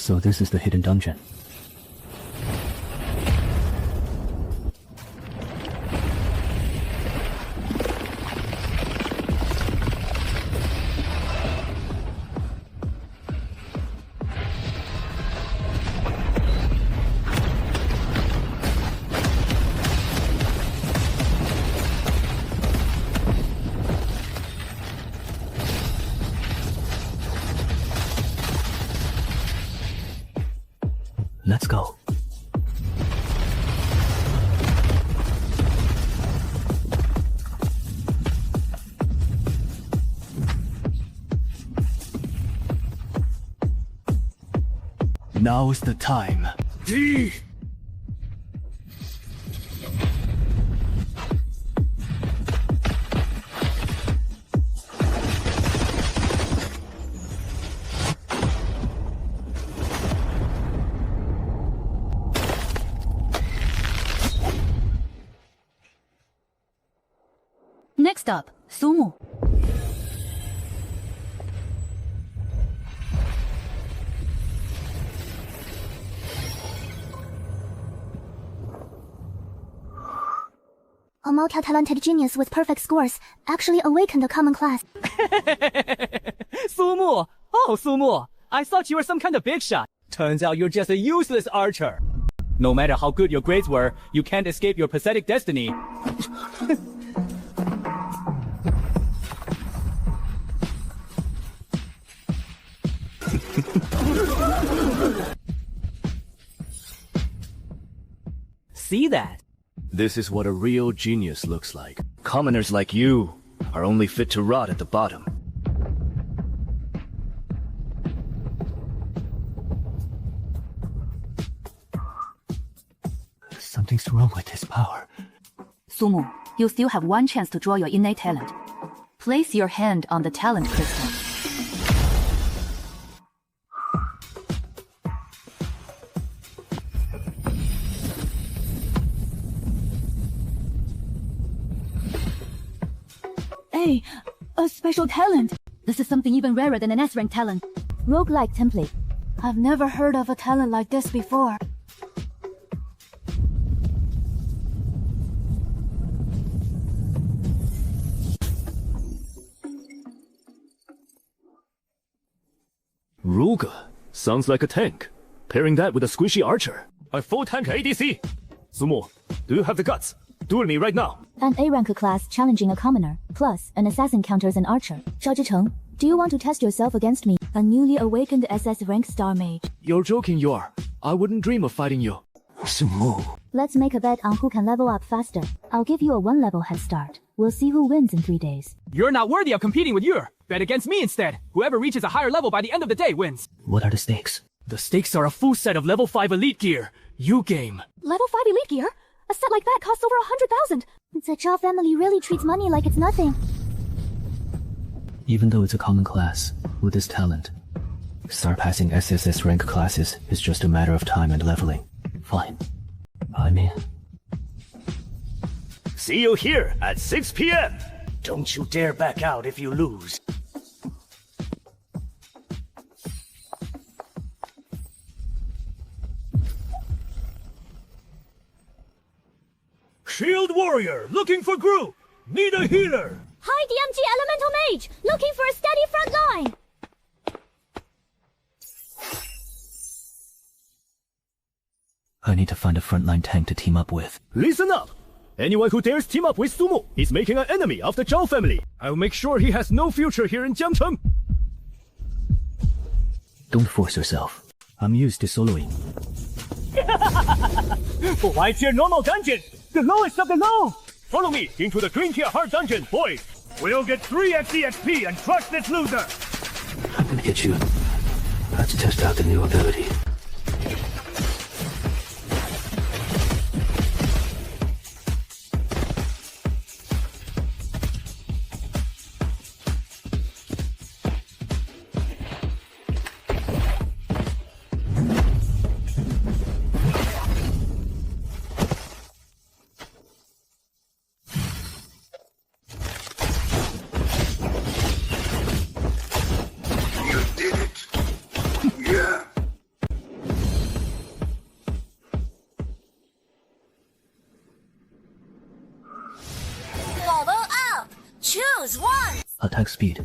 So this is the hidden dungeon. Let's go. Now's the time. Next up, Sumo. A multi-talented genius with perfect scores actually awakened a common class. Sumo! Oh, Sumo! I thought you were some kind of big shot. Turns out you're just a useless archer. No matter how good your grades were, you can't escape your pathetic destiny. See that? This is what a real genius looks like. Commoners like you are only fit to rot at the bottom. Something's wrong with his power. Sumo, you still have one chance to draw your innate talent. Place your hand on the talent crystal. Hey, a special talent. This is something even rarer than an S-rank talent. Roguelike template. I've never heard of a talent like this before. Ruga sounds like a tank. Pairing that with a squishy archer. A full tank ADC. Sumo, do you have the guts? Duel me right now. An A-rank class challenging a commoner, plus an assassin counters an archer. Zhao Zhicheng, do you want to test yourself against me, a newly awakened SS rank star mage? You're joking, you are. I wouldn't dream of fighting you. Sumo. Let's make a bet on who can level up faster. I'll give you a 1-level head start. We'll see who wins in 3 days. You're not worthy of competing with you. Bet against me instead. Whoever reaches a higher level by the end of the day wins. What are the stakes? The stakes are a full set of level 5 elite gear. You game. Level 5 elite gear? A set like that costs over 100,000. The Zhao family really treats money like it's nothing. Even though it's a common class, with this talent, surpassing SSS rank classes is just a matter of time and leveling. Fine. I'm in. See you here at 6 p.m. Don't you dare back out if you lose. Shield warrior, looking for group. Need a healer. Hi, DMG Elemental Mage! Looking for a steady front line! I need to find a frontline tank to team up with. Listen up! Anyone who dares team up with Sumo is making an enemy of the Zhao family. I'll make sure he has no future here in Jiangcheng. Don't force yourself. I'm used to soloing. 不玩 tier normal dungeon, the lowest of the low. Follow me into the green tier hard dungeon, boys. We'll get 3x EXP and crush this loser. I'm gonna get you. Let's test out the new ability. Attack speed.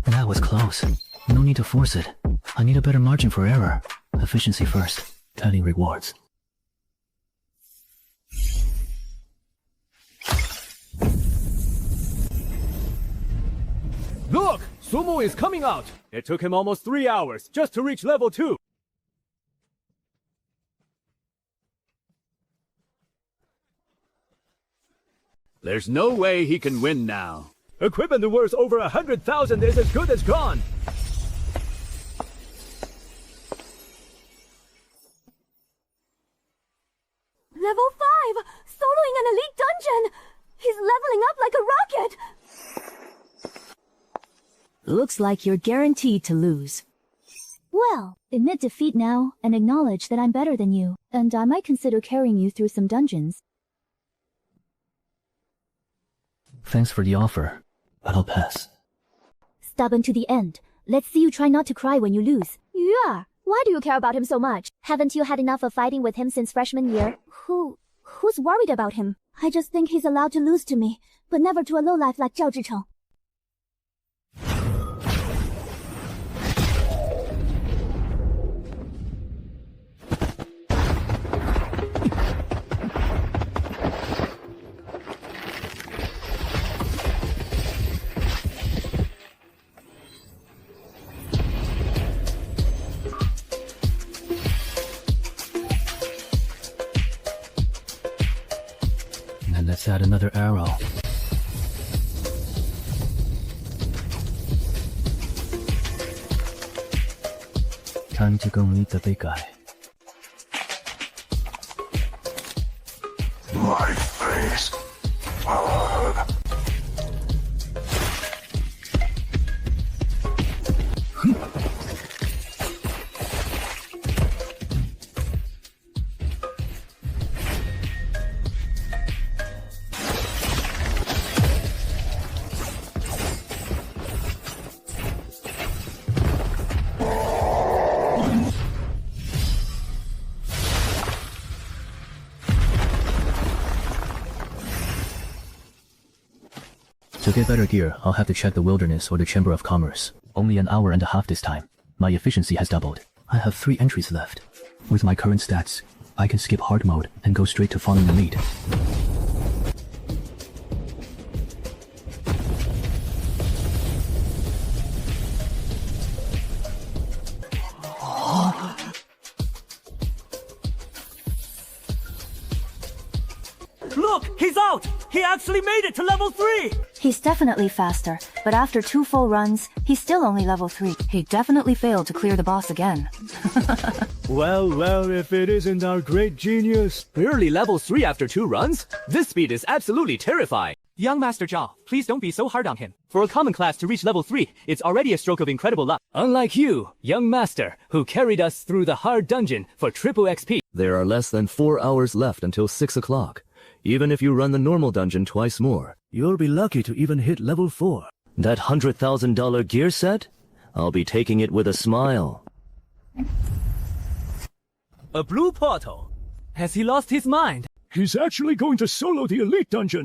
That was close. No need to force it. I need a better margin for error. Efficiency first. Adding rewards. Look! Sumo is coming out! It took him almost 3 hours just to reach level 2. There's no way he can win now. Equipment worth over 100,000 is as good as gone. Level 5! Soloing an elite dungeon! He's leveling up like a rocket! Looks like you're guaranteed to lose. Well, admit defeat now and acknowledge that I'm better than you, and I might consider carrying you through some dungeons. Thanks for the offer, but I'll pass. Stubborn to the end. Let's see you try not to cry when you lose. Yeah, why do you care about him so much? Haven't you had enough of fighting with him since freshman year? Who's worried about him? I just think he's allowed to lose to me, but never to a lowlife like Zhao Zhicheng. And let's add another arrow. Time to go meet the big guy. My face. Ugh. To get better gear, I'll have to check the Wilderness or the Chamber of Commerce. Only an hour and a half this time. My efficiency has doubled. I have 3 entries left. With my current stats, I can skip hard mode and go straight to following the lead. Look! He's out! He actually made it to level 3! He's definitely faster, but after 2 full runs, he's still only level 3. He definitely failed to clear the boss again. Well, if it isn't our great genius. Barely level 3 after 2 runs? This speed is absolutely terrifying. Young Master Zhao, please don't be so hard on him. For a common class to reach level 3, it's already a stroke of incredible luck. Unlike you, young master, who carried us through the hard dungeon for triple XP. There are less than 4 hours left until 6 o'clock. Even if you run the normal dungeon twice more, You'll be lucky to even hit level 4. that $100,000 gear set? I'll be taking it with a smile. A blue portal. Has he lost his mind? He's actually going to solo the elite dungeon.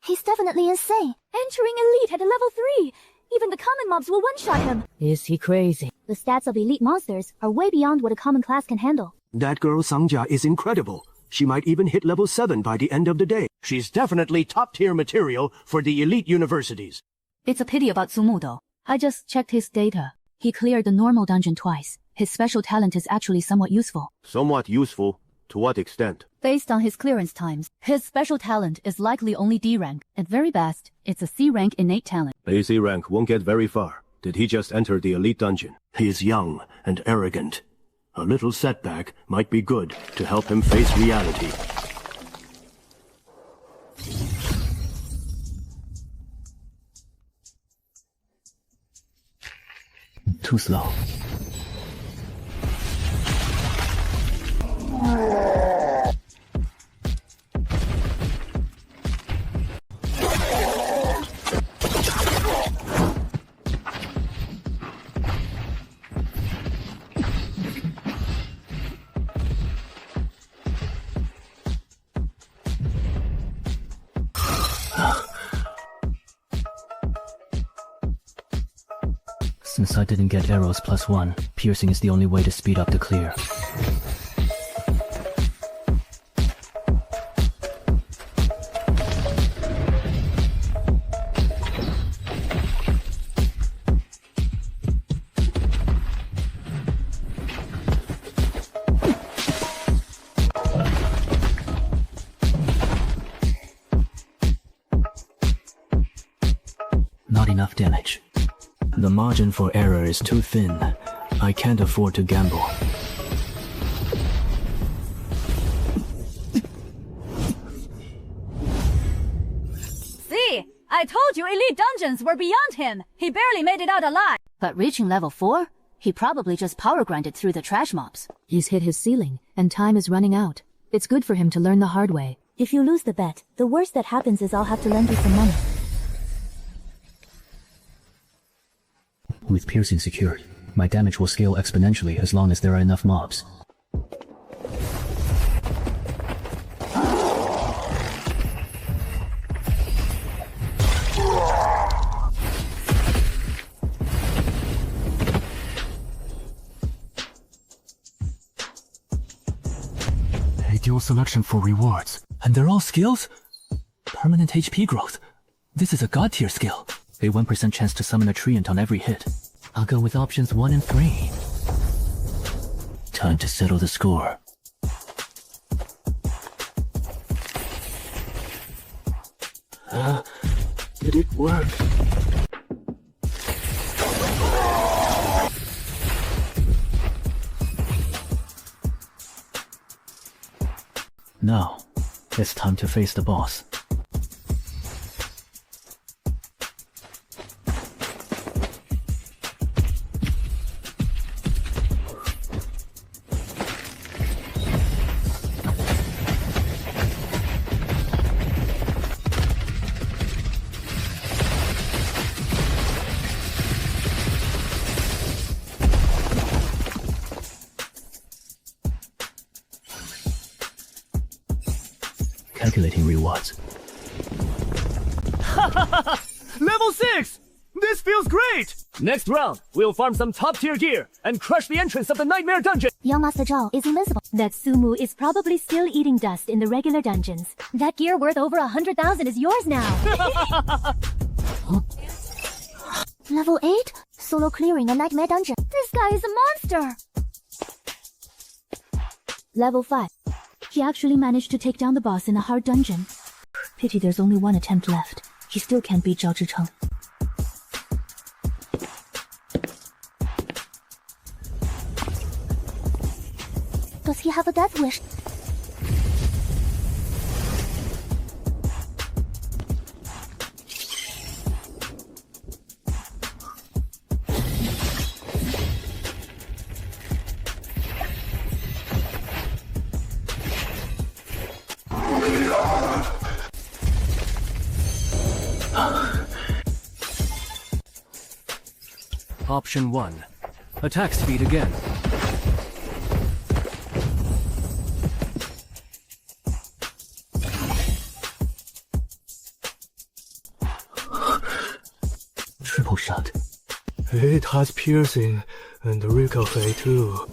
He's definitely insane. Entering elite at a level 3. Even the common mobs will one-shot him. Is he crazy? The stats of elite monsters are way beyond what a common class can handle. That girl Sangjia is incredible. She might even hit level 7 by the end of the day. She's definitely top-tier material for the elite universities. It's a pity about Sumu though. I just checked his data. He cleared the normal dungeon twice. His special talent is actually somewhat useful. Somewhat useful. To what extent? Based on his clearance times, his special talent is likely only D rank. At very best, it's a C rank innate talent. AC rank won't get very far. Did he just enter the elite dungeon? He's young and arrogant. A little setback might be good to help him face reality. Too slow. Since I didn't get arrows +1, piercing is the only way to speed up the clear. Not enough damage. The margin for error is too thin. I can't afford to gamble. See? I told you elite dungeons were beyond him. He barely made it out alive. But reaching level 4? He probably just power grinded through the trash mobs. He's hit his ceiling, and time is running out. It's good for him to learn the hard way. If you lose the bet, the worst that happens is I'll have to lend you some money. With piercing secured, my damage will scale exponentially as long as there are enough mobs. A dual selection for rewards. And they're all skills? Permanent HP growth. This is a god tier skill. A 1% chance to summon a treant on every hit. I'll go with options 1 and 3. Time to settle the score. Did it work? Now, it's time to face the boss. Calculating rewards. Level 6! This feels great! Next round, we'll farm some top-tier gear and crush the entrance of the Nightmare Dungeon! Young Master Zhao is invincible. That Sumu is probably still eating dust in the regular dungeons. That gear worth over 100,000 is yours now. Level 8? Solo clearing a Nightmare Dungeon. This guy is a monster! Level 5. He actually managed to take down the boss in a hard dungeon. Pity there's only one attempt left. He still can't beat Zhao Zhicheng. Does he have a death wish? Option 1. Attack speed again. Triple shot. It has piercing and recovery too.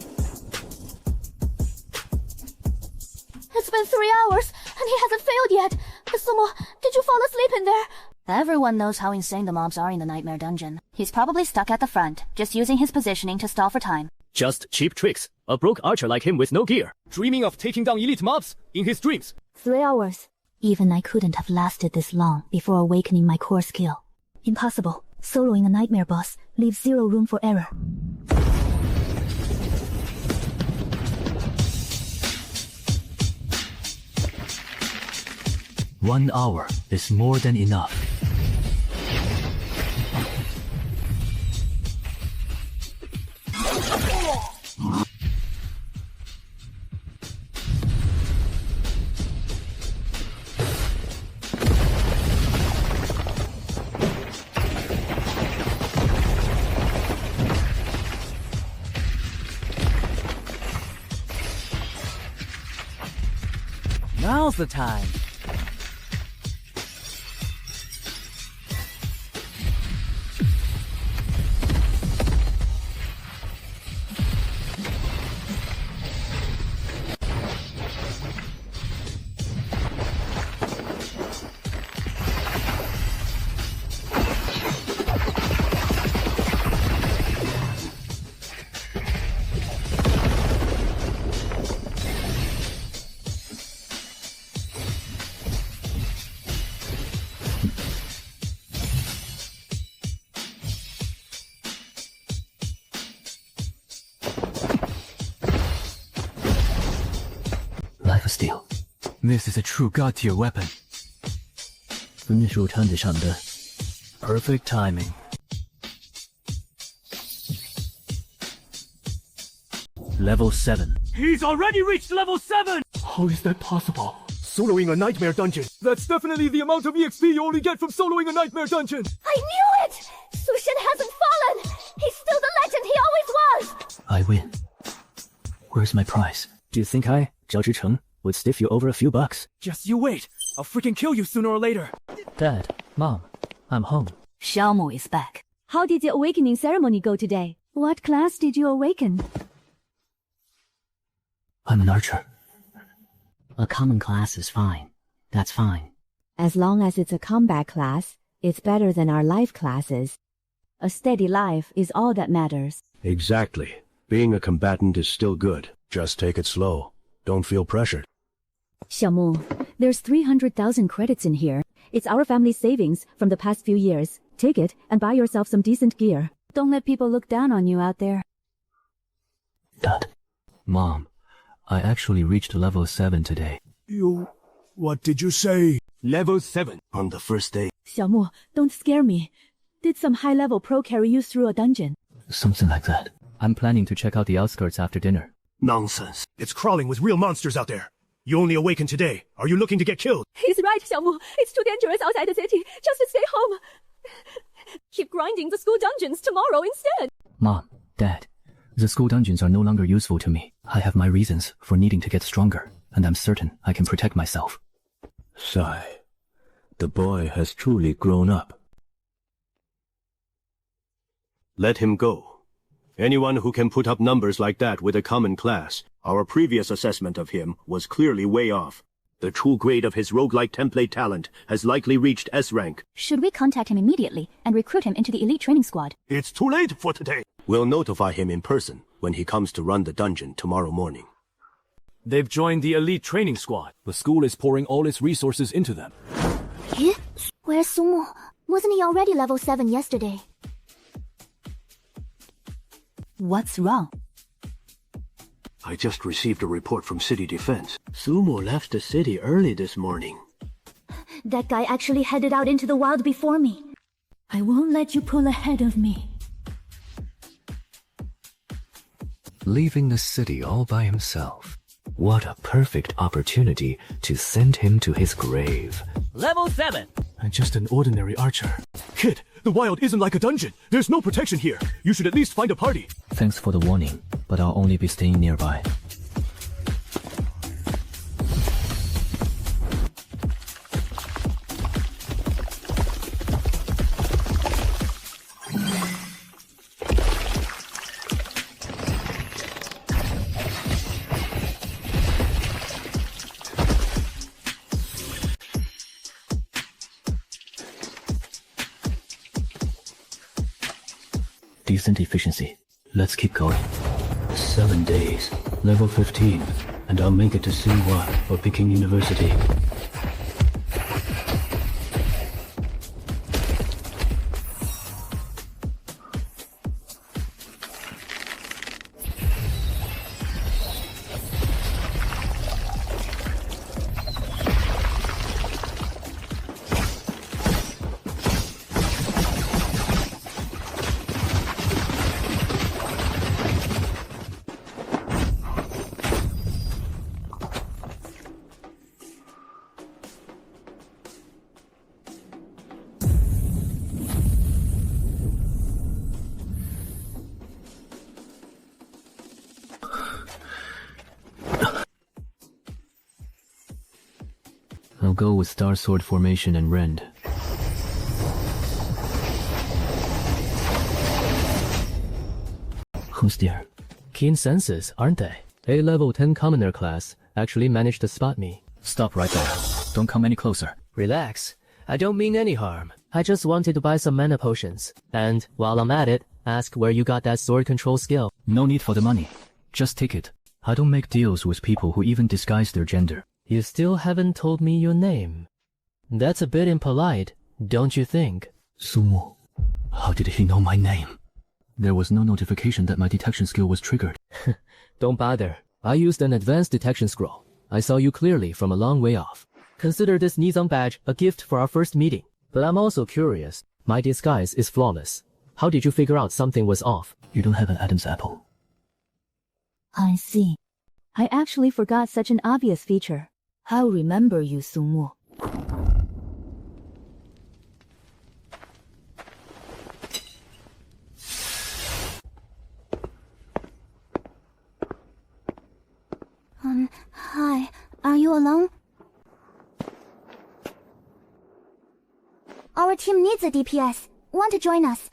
It's been 3 hours, and he hasn't failed yet. Sumo, did you fall asleep in there? Everyone knows how insane the mobs are in the Nightmare Dungeon. He's probably stuck at the front, just using his positioning to stall for time. Just cheap tricks. A broke archer like him with no gear. Dreaming of taking down elite mobs in his dreams. 3 hours. Even I couldn't have lasted this long before awakening my core skill. Impossible. Soloing a nightmare boss leaves zero room for error. One hour is more than enough. Now's the time. Life steal. This is a true god-tier weapon. 分数摊子上的 perfect timing. Level 7. He's already reached level 7! How is that possible? Soloing a nightmare dungeon. That's definitely the amount of EXP you only get from soloing a nightmare dungeon. I knew it! Sushin hasn't fallen! He's still the legend he always was! I win. Where's my prize? Do you think I, Zhao Zhicheng, would stiff you over a few bucks? Just you wait. I'll freaking kill you sooner or later. Dad, Mom, I'm home. Xiaomu is back. How did the awakening ceremony go today? What class did you awaken? I'm an archer. A common class is fine. That's fine. As long as it's a combat class, it's better than our life classes. A steady life is all that matters. Exactly. Being a combatant is still good. Just take it slow. Don't feel pressured. Xiaomu, there's 300,000 credits in here. It's our family's savings from the past few years. Take it and buy yourself some decent gear. Don't let people look down on you out there. Dad. Mom, I actually reached level 7 today. What did you say? Level 7 on the first day. Xiaomu, don't scare me. Did some high-level pro carry you through a dungeon? Something like that. I'm planning to check out the outskirts after dinner. Nonsense. It's crawling with real monsters out there. You only awakened today. Are you looking to get killed? He's right, Xiaomu. It's too dangerous outside the city. Just stay home. Keep grinding the school dungeons tomorrow instead. Mom, Dad, the school dungeons are no longer useful to me. I have my reasons for needing to get stronger, and I'm certain I can protect myself. Sigh. The boy has truly grown up. Let him go. Anyone who can put up numbers like that with a common class, our previous assessment of him was clearly way off. The true grade of his roguelike template talent has likely reached S rank. Should we contact him immediately and recruit him into the elite training squad? It's too late for today. We'll notify him in person when he comes to run the dungeon tomorrow morning. They've joined the elite training squad. The school is pouring all its resources into them. Where's Sumo? Wasn't he already level 7 yesterday? What's wrong? I just received a report from City Defense. Sumo left the city early this morning. That guy actually headed out into the wild before me. I won't let you pull ahead of me. Leaving the city all by himself. What a perfect opportunity to send him to his grave. Level 7! I'm just an ordinary archer. Kid, the wild isn't like a dungeon. There's no protection here. You should at least find a party. Thanks for the warning, but I'll only be staying nearby. Decent efficiency. Let's keep going. 7 days, level 15, and I'll make it to Manhwa or Peking University. I'll go with Star Sword Formation and Rend. Who's there? Keen senses, aren't they? A level 10 commoner class actually managed to spot me. Stop right there. Don't come any closer. Relax. I don't mean any harm. I just wanted to buy some mana potions. And while I'm at it, ask where you got that sword control skill. No need for the money. Just take it. I don't make deals with people who even disguise their gender. You still haven't told me your name. That's a bit impolite, don't you think? Sumo. How did he know my name? There was no notification that my detection skill was triggered. Don't bother. I used an advanced detection scroll. I saw you clearly from a long way off. Consider this Nizong badge a gift for our first meeting. But I'm also curious. My disguise is flawless. How did you figure out something was off? You don't have an Adam's apple. I see. I actually forgot such an obvious feature. I'll remember you, Sumo. Hi. Are you alone? Our team needs a DPS. Want to join us?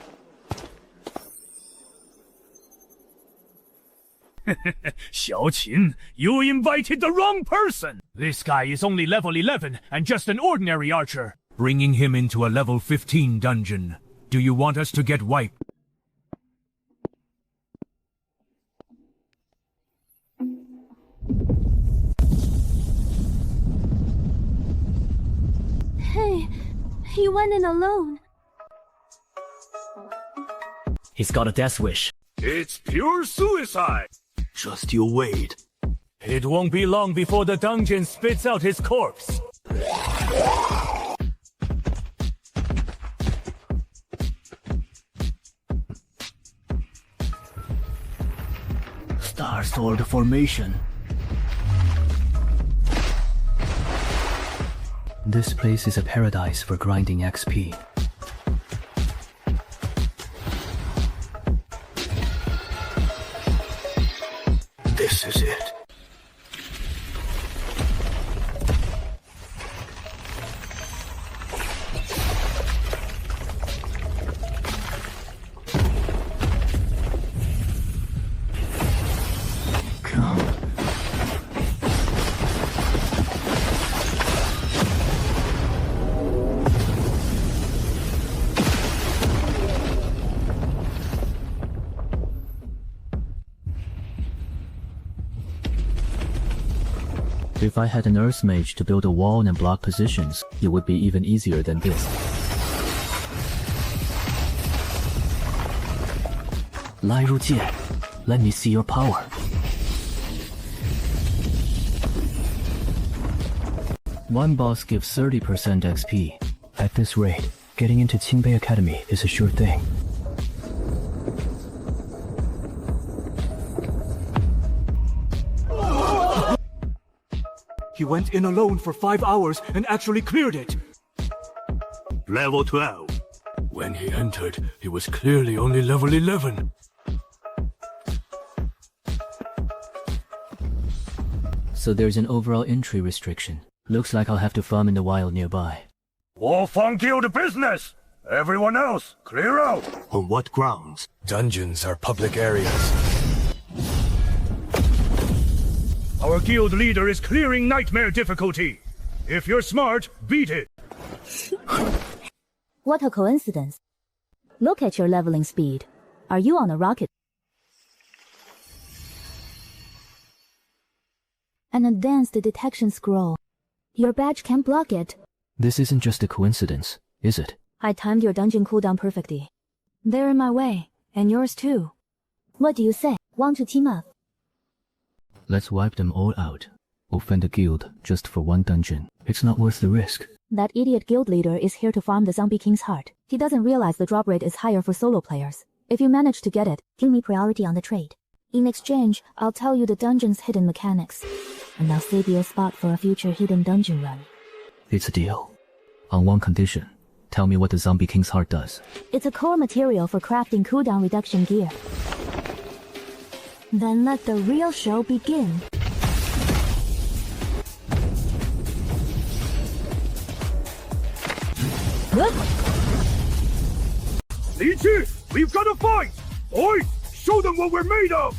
Xiaoqin, you invited the wrong person! This guy is only level 11 and just an ordinary archer. Bringing him into a level 15 dungeon. Do you want us to get wiped? Hey, he went in alone. He's got a death wish. It's pure suicide! Just you wait. It won't be long before the dungeon spits out his corpse. Star Sword Formation. This place is a paradise for grinding XP. This is it. If I had an Earth Mage to build a wall and block positions, it would be even easier than this. Lai Ru Jie, let me see your power. One boss gives 30% XP. At this rate, getting into Qingbei Academy is a sure thing. He went in alone for 5 hours and actually cleared it. Level 12. When he entered, he was clearly only level 11. So there's an overall entry restriction. Looks like I'll have to farm in the wild nearby. Wolfang Guild business! Everyone else, clear out! On what grounds? Dungeons are public areas. Our guild leader is clearing nightmare difficulty. If you're smart, beat it. What a coincidence. Look at your leveling speed. Are you on a rocket? An advanced detection scroll. Your badge can't block it. This isn't just a coincidence, is it? I timed your dungeon cooldown perfectly. They're in my way, and yours too. What do you say? Want to team up? Let's wipe them all out. Offend a guild just for one dungeon. It's not worth the risk. That idiot guild leader is here to farm the zombie king's heart. He doesn't realize the drop rate is higher for solo players. If you manage to get it, give me priority on the trade. In exchange, I'll tell you the dungeon's hidden mechanics. And I'll save you a spot for a future hidden dungeon run. It's a deal. On one condition. Tell me what the zombie king's heart does. It's a core material for crafting cooldown reduction gear. Then let the real show begin. Good. Li Chi, we've got to fight! Boys, show them what we're made of!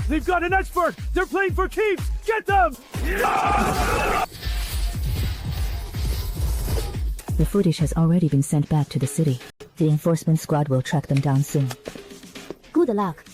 They've got an expert! They're playing for keeps! Get them! The footage has already been sent back to the city. The enforcement squad will track them down soon. Good luck.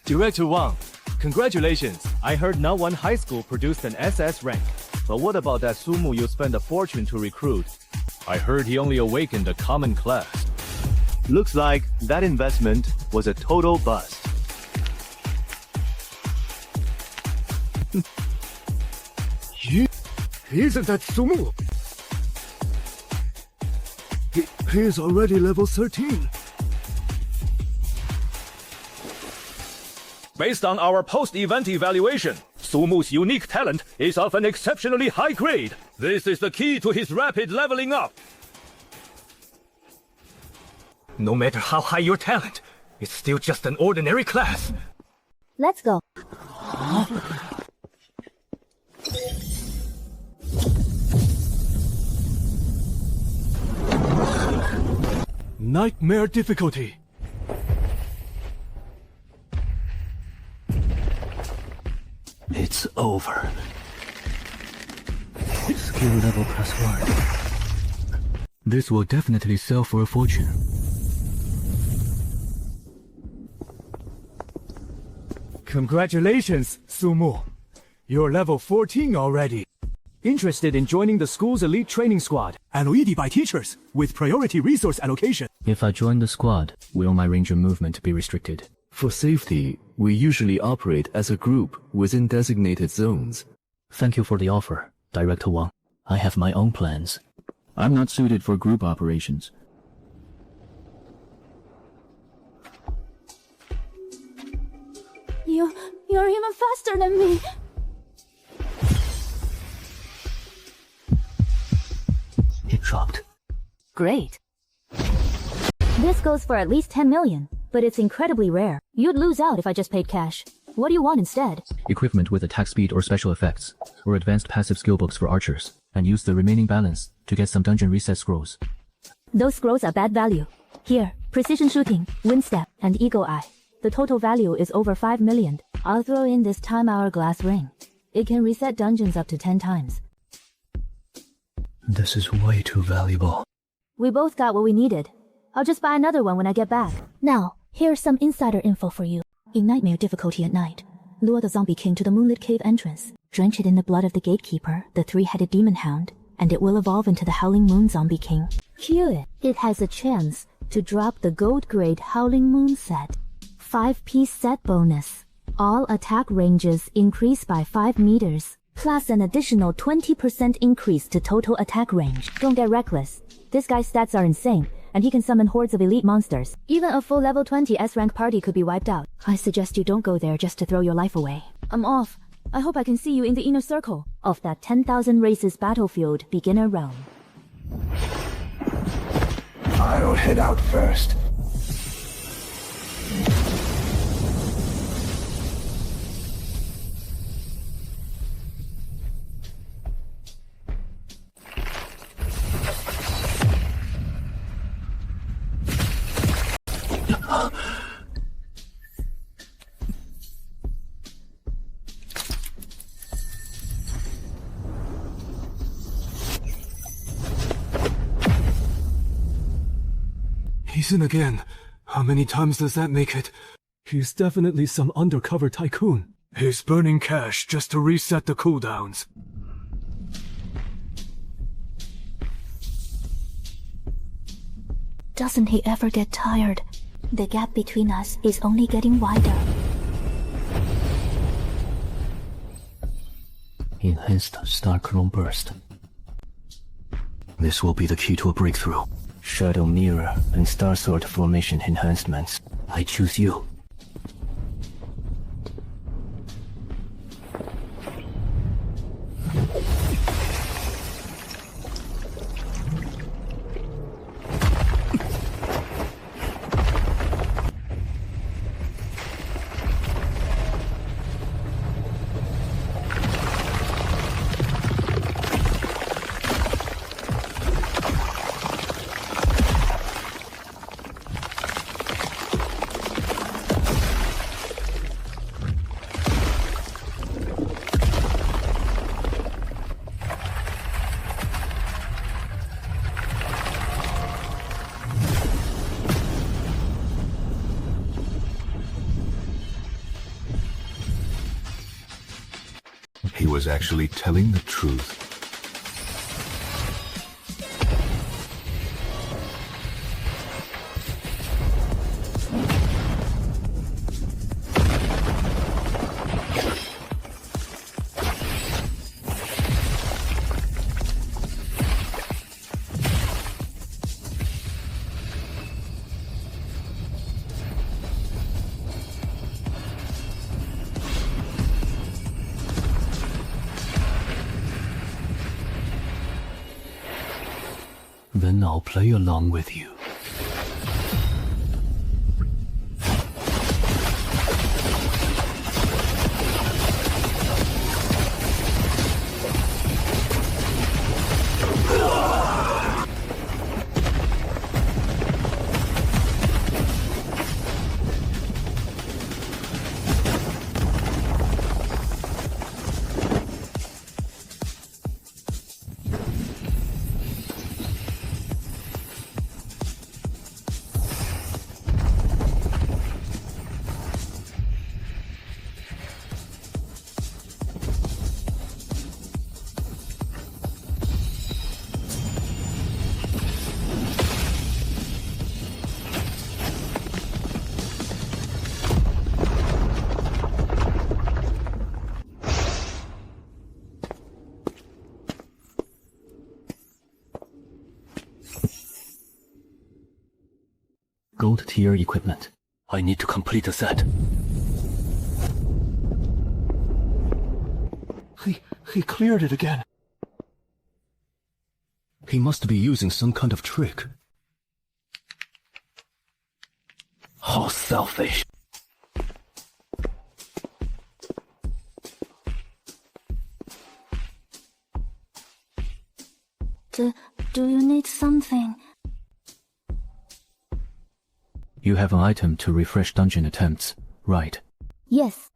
Director Wang, congratulations. I heard not one high school produced an SS rank. But what about that Sumu you spent a fortune to recruit? I heard he only awakened a common class. Looks like that investment was a total bust. Isn't that Sumu? He is already level 13. Based on our post-event evaluation, Sumu's unique talent is of an exceptionally high grade. This is the key to his rapid leveling up. No matter how high your talent, it's still just an ordinary class. Let's go. Nightmare difficulty. It's over. Skill level +1. This will definitely sell for a fortune. Congratulations, Sumu. You're level 14 already. Interested in joining the school's elite training squad? Allocated by teachers, with priority resource allocation. If I join the squad, will my range of movement be restricted? For safety, we usually operate as a group within designated zones. Thank you for the offer, Director Wang. I have my own plans. I'm not suited for group operations. You're even faster than me. It dropped. Great. This goes for at least 10 million, but it's incredibly rare. You'd lose out if I just paid cash. What do you want instead? Equipment with attack speed or special effects, or advanced passive skill books for archers, and use the remaining balance to get some dungeon reset scrolls. Those scrolls are bad value. Here, precision shooting, wind step, and eagle eye. The total value is over 5 million. I'll throw in this time hourglass ring. It can reset dungeons up to 10 times. This is way too valuable. We both got what we needed. I'll just buy another one when I get back. Now, here's some insider info for you. In nightmare difficulty at night, lure the zombie king to the moonlit cave entrance. Drench it in the blood of the gatekeeper, the three-headed demon hound, and it will evolve into the Howling Moon Zombie King. Kill it. It has a chance to drop the gold grade Howling Moon set. 5-piece set bonus. All attack ranges increase by 5 meters, plus an additional 20% increase to total attack range. Don't get reckless. This guy's stats are insane, and he can summon hordes of elite monsters. Even a full level 20 S-rank party could be wiped out. I suggest you don't go there just to throw your life away. I'm off. I hope I can see you in the inner circle of that 10,000 races battlefield beginner realm. I'll head out first. He's in again. How many times does that make it? He's definitely some undercover tycoon. He's burning cash just to reset the cooldowns. Doesn't he ever get tired? The gap between us is only getting wider. Enhanced Star Clone Burst. This will be the key to a breakthrough. Shadow Mirror and Star Sword formation enhancements. I choose you. He was actually telling the truth. Then I'll play along with you. Gold tier equipment. I need to complete the set. He cleared it again. He must be using some kind of trick. How selfish. Do you need something? You have an item to refresh dungeon attempts, right? Yes.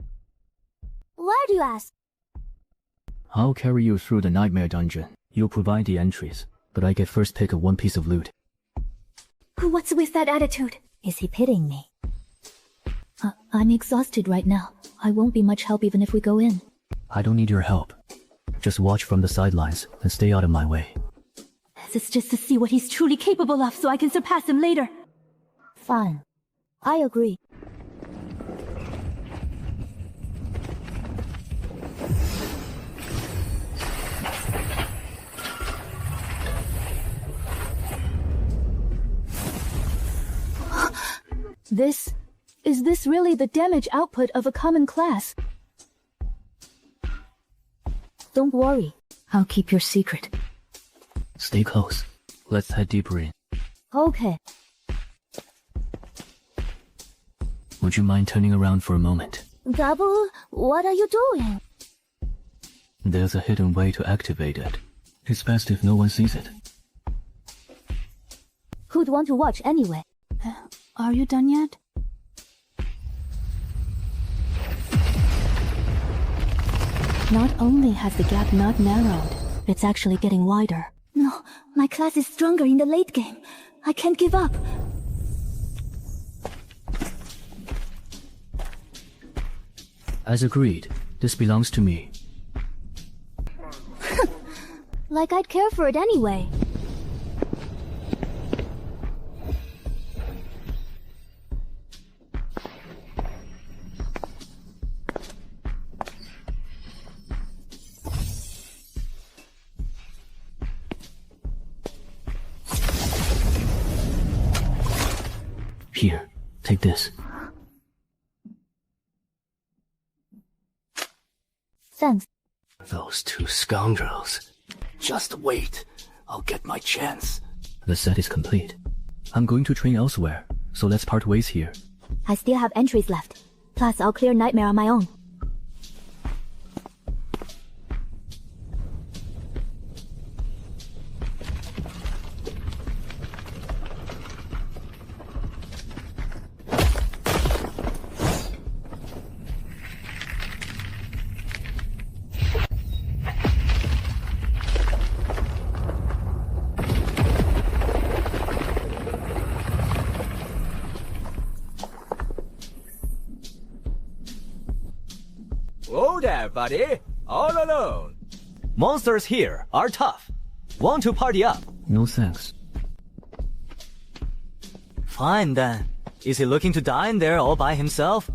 Why do you ask? I'll carry you through the nightmare dungeon. You'll provide the entries, but I get first pick of one piece of loot. What's with that attitude? Is he pitying me? I'm exhausted right now. I won't be much help even if we go in. I don't need your help. Just watch from the sidelines and stay out of my way. This is just to see what he's truly capable of so I can surpass him later. Fine. I agree. Is this really the damage output of a common class? Don't worry. I'll keep your secret. Stay close. Let's head deeper in. Okay. Would you mind turning around for a moment? Double, what are you doing? There's a hidden way to activate it. It's best if no one sees it. Who'd want to watch anyway? Are you done yet? Not only has the gap not narrowed, it's actually getting wider. No, my class is stronger in the late game. I can't give up. As agreed, this belongs to me. Like I'd care for it anyway. Here, take this. Thanks. Those two scoundrels. Just wait. I'll get my chance. The set is complete. I'm going to train elsewhere, so let's part ways here. I still have entries left. Plus, I'll clear Nightmare on my own. Whoa there, buddy. All alone. Monsters here are tough. Want to party up? No thanks. Fine then. Is he looking to dine there all by himself?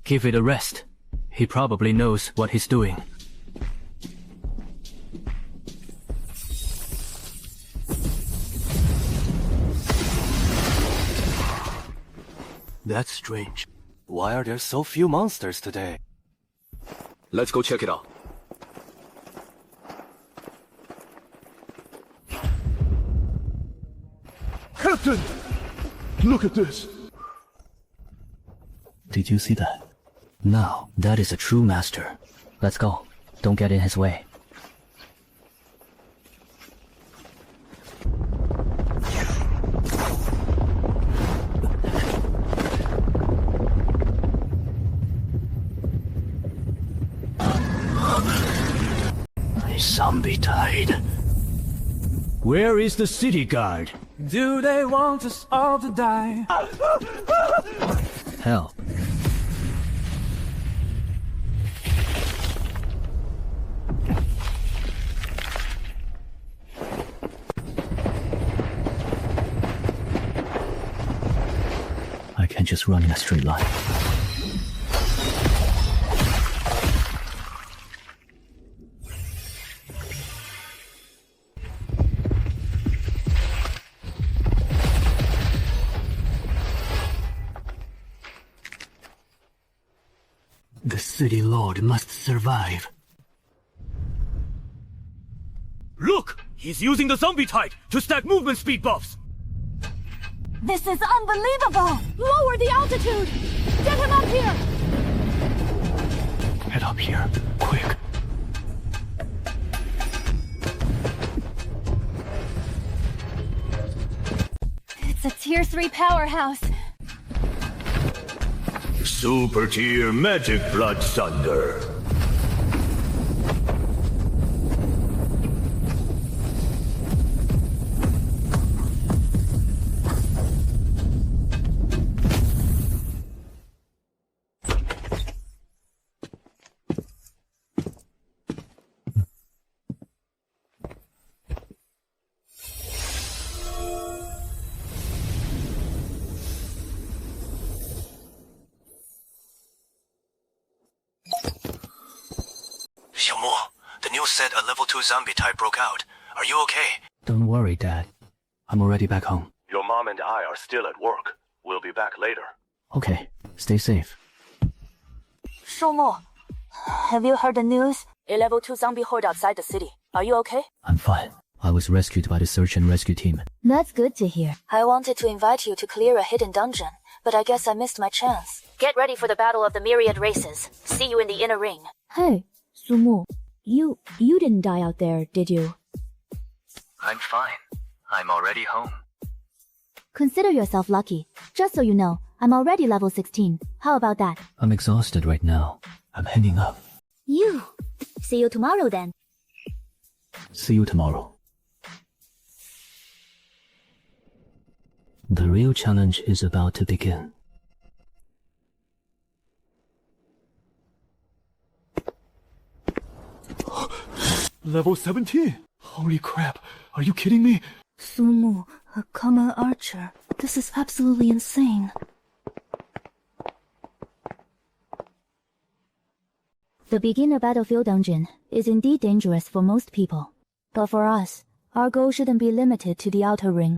Give it a rest. He probably knows what he's doing. That's strange. Why are there so few monsters today? Let's go check it out. Captain! Look at this! Did you see that? Now, that is a true master. Let's go. Don't get in his way. Zombie tide. Where is the city guard? Do they want us all to die? Help. I can't just run in a straight line. The city lord must survive. Look! He's using the zombie tide to stack movement speed buffs! This is unbelievable! Lower the altitude! Get him up here! Get up here, quick. It's a tier 3 powerhouse. Super tier magic blood thunder. The news said a level 2 zombie type broke out. Are you okay? Don't worry, Dad. I'm already back home. Your mom and I are still at work. We'll be back later. Okay, stay safe. Shoumo, have you heard the news? A level 2 zombie horde outside the city. Are you okay? I'm fine. I was rescued by the search and rescue team. That's good to hear. I wanted to invite you to clear a hidden dungeon, but I guess I missed my chance. Get ready for the battle of the myriad races. See you in the inner ring. Hey, Sumo. You didn't die out there, did you? I'm fine. I'm already home. Consider yourself lucky. Just so you know, I'm already level 16. How about that? I'm exhausted right now. I'm hanging up. You. See you tomorrow then. See you tomorrow. The real challenge is about to begin. Level 17? Holy crap, are you kidding me? Sumu, a common archer. This is absolutely insane. The beginner battlefield dungeon is indeed dangerous for most people. But for us, our goal shouldn't be limited to the outer ring.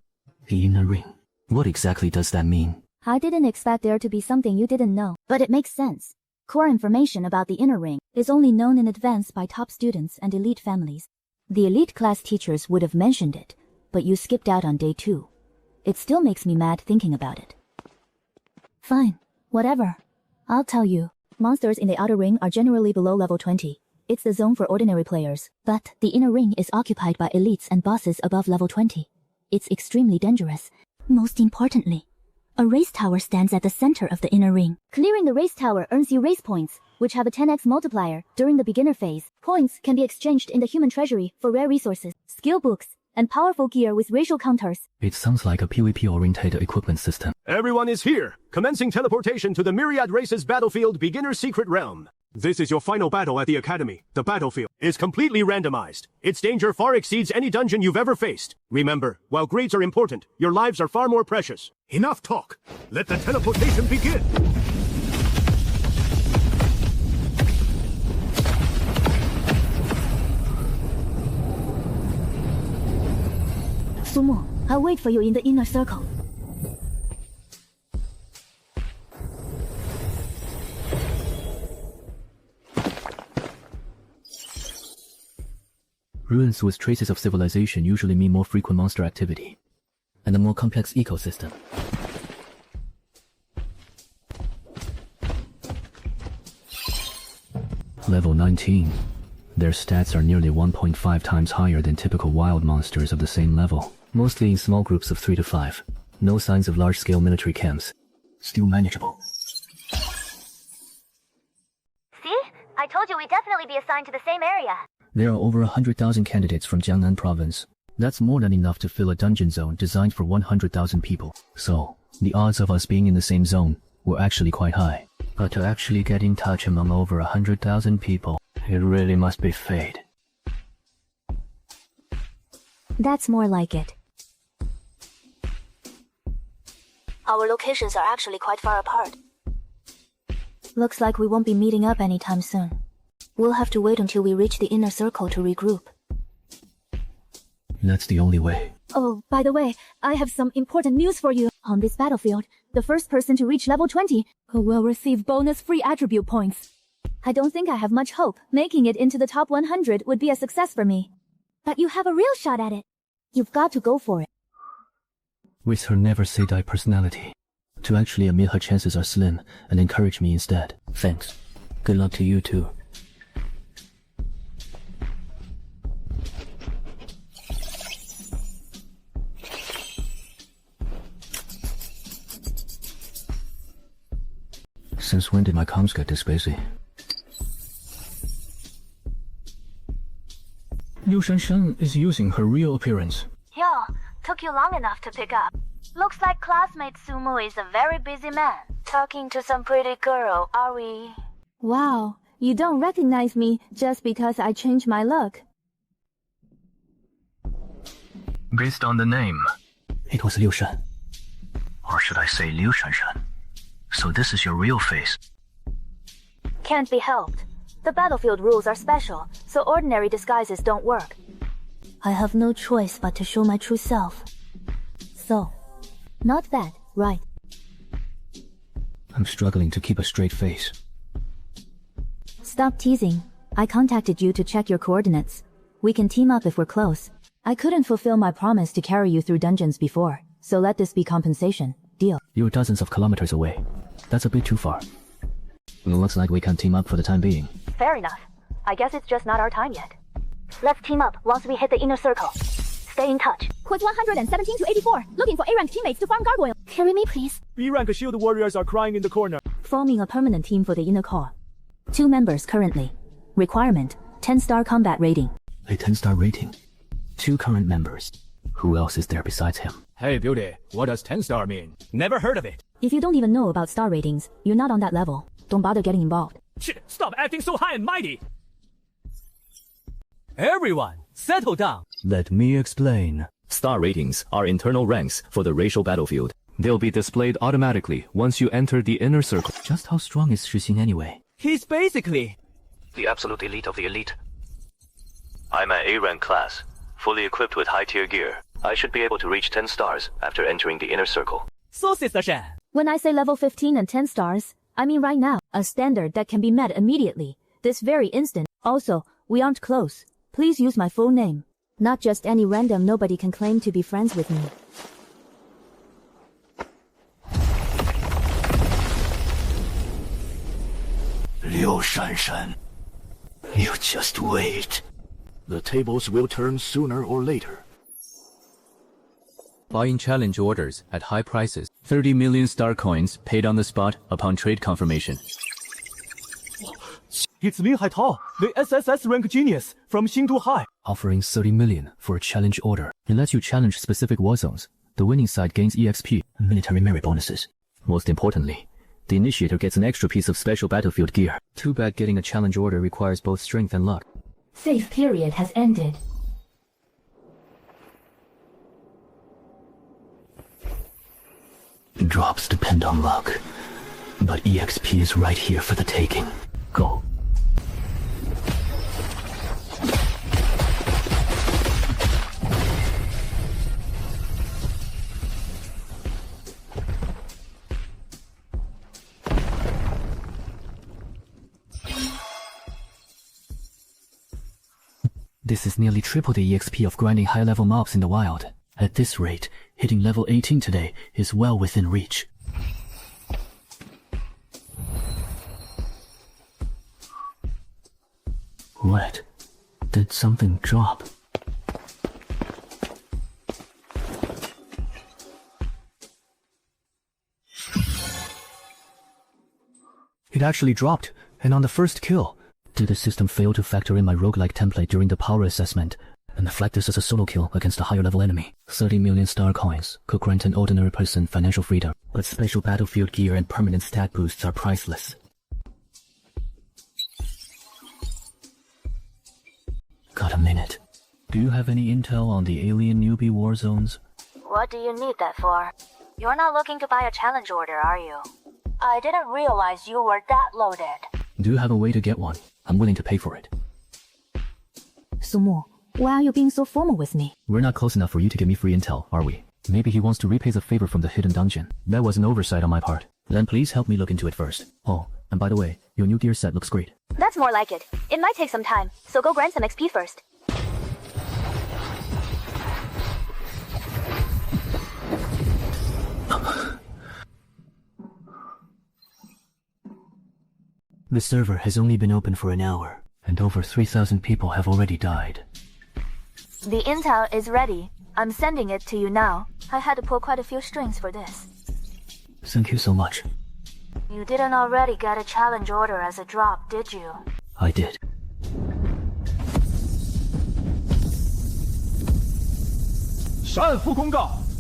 The inner ring. What exactly does that mean? I didn't expect there to be something you didn't know, but it makes sense. Core information about the inner ring is only known in advance by top students and elite families. The elite class teachers would have mentioned it, but you skipped out on day 2. It still makes me mad thinking about it. Fine, whatever. I'll tell you. Monsters in the outer ring are generally below level 20. It's the zone for ordinary players, but the inner ring is occupied by elites and bosses above level 20. It's extremely dangerous. Most importantly, a race tower stands at the center of the inner ring. Clearing the race tower earns you race points, which have a 10x multiplier during the beginner phase. Points can be exchanged in the human treasury for rare resources, skill books, and powerful gear with racial counters. It sounds like a PvP-oriented equipment system. Everyone is here, commencing teleportation to the Myriad Races Battlefield Beginner Secret Realm. This is your final battle at the Academy. The battlefield is completely randomized. Its danger far exceeds any dungeon you've ever faced. Remember, while grades are important, your lives are far more precious. Enough talk. Let the teleportation begin. Sumo, I'll wait for you in the inner circle. Ruins with traces of civilization usually mean more frequent monster activity, and a more complex ecosystem. Level 19. Their stats are nearly 1.5 times higher than typical wild monsters of the same level, mostly in small groups of 3 to 5. No signs of large-scale military camps. Still manageable. See? I told you we'd definitely be assigned to the same area. There are over 100,000 candidates from Jiangnan province. That's more than enough to fill a dungeon zone designed for 100,000 people. So, the odds of us being in the same zone were actually quite high. But to actually get in touch among over 100,000 people, it really must be fate. That's more like it. Our locations are actually quite far apart. Looks like we won't be meeting up anytime soon. We'll have to wait until we reach the inner circle to regroup. That's the only way. Oh, by the way, I have some important news for you. On this battlefield, the first person to reach level 20 will receive bonus free attribute points. I don't think I have much hope. Making it into the top 100 would be a success for me. But you have a real shot at it. You've got to go for it. With her never-say-die personality, to actually admit her chances are slim and encourage me instead. Thanks. Good luck to you too. Since when did my comms get this busy? Liu Shanshan is using her real appearance. Yo, took you long enough to pick up. Looks like classmate Sumo is a very busy man. Talking to some pretty girl, are we? Wow, you don't recognize me just because I changed my look. Based on the name. It was Liu Shan. Or should I say Liu Shanshan? So this is your real face. Can't be helped. The battlefield rules are special, so ordinary disguises don't work. I have no choice but to show my true self. So, not bad, right? I'm struggling to keep a straight face. Stop teasing. I contacted you to check your coordinates. We can team up if we're close. I couldn't fulfill my promise to carry you through dungeons before, so let this be compensation. Deal. You're dozens of kilometers away. That's a bit too far. Looks like we can't team up for the time being. Fair enough. I guess it's just not our time yet. Let's team up once we hit the inner circle. Stay in touch. Quiz 117 to 84. Looking for A-rank teammates to farm gargoyle. Carry me, please. B-rank shield warriors are crying in the corner. Forming a permanent team for the inner core. 2 members currently. Requirement, 10-star combat rating. A 10-star rating. 2 current members. Who else is there besides him? Hey, Beauty, what does 10-star mean? Never heard of it. If you don't even know about star ratings, you're not on that level. Don't bother getting involved. Shit, stop acting so high and mighty! Everyone, settle down. Let me explain. Star ratings are internal ranks for the racial battlefield. They'll be displayed automatically once you enter the inner circle. Just how strong is Shixing anyway? He's basically the absolute elite of the elite. I'm an A-rank class, fully equipped with high-tier gear. I should be able to reach 10 stars after entering the inner circle. So, Sister Shan. When I say level 15 and 10 stars, I mean right now, a standard that can be met immediately, this very instant. Also, we aren't close. Please use my full name. Not just any random nobody can claim to be friends with me. Liu Shanshan, you just wait. The tables will turn sooner or later. Buying challenge orders at high prices. 30 million star coins paid on the spot upon trade confirmation. It's Lin Haitao, the SSS rank genius from Xingdu High. Offering 30 million for a challenge order. It lets you challenge specific war zones. The winning side gains EXP and military merit bonuses. Most importantly, the initiator gets an extra piece of special battlefield gear. Too bad getting a challenge order requires both strength and luck. Safe period has ended. Drops depend on luck, but EXP is right here for the taking. Go. This is nearly triple the EXP of grinding high-level mobs in the wild. At this rate, hitting level 18 today is well within reach. What? Did something drop? It actually dropped, and on the first kill. Did the system fail to factor in my roguelike template during the power assessment and flag this as a solo kill against a higher level enemy? 30 million star coins could grant an ordinary person financial freedom, but special battlefield gear and permanent stat boosts are priceless. Got a minute. Do you have any intel on the alien newbie war zones? What do you need that for? You're not looking to buy a challenge order, are you? I didn't realize you were that loaded. Do you have a way to get one? I'm willing to pay for it. Sumo, why are you being so formal with me? We're not close enough for you to give me free intel, are we? Maybe he wants to repay the favor from the hidden dungeon. That was an oversight on my part. Then please help me look into it first. Oh, and by the way, your new gear set looks great. That's more like it. It might take some time, so go grind some XP first. The server has only been open for an hour, and over 3,000 people have already died. The intel is ready. I'm sending it to you now. I had to pull quite a few strings for this. Thank you so much. You didn't already get a challenge order as a drop, did you? I did.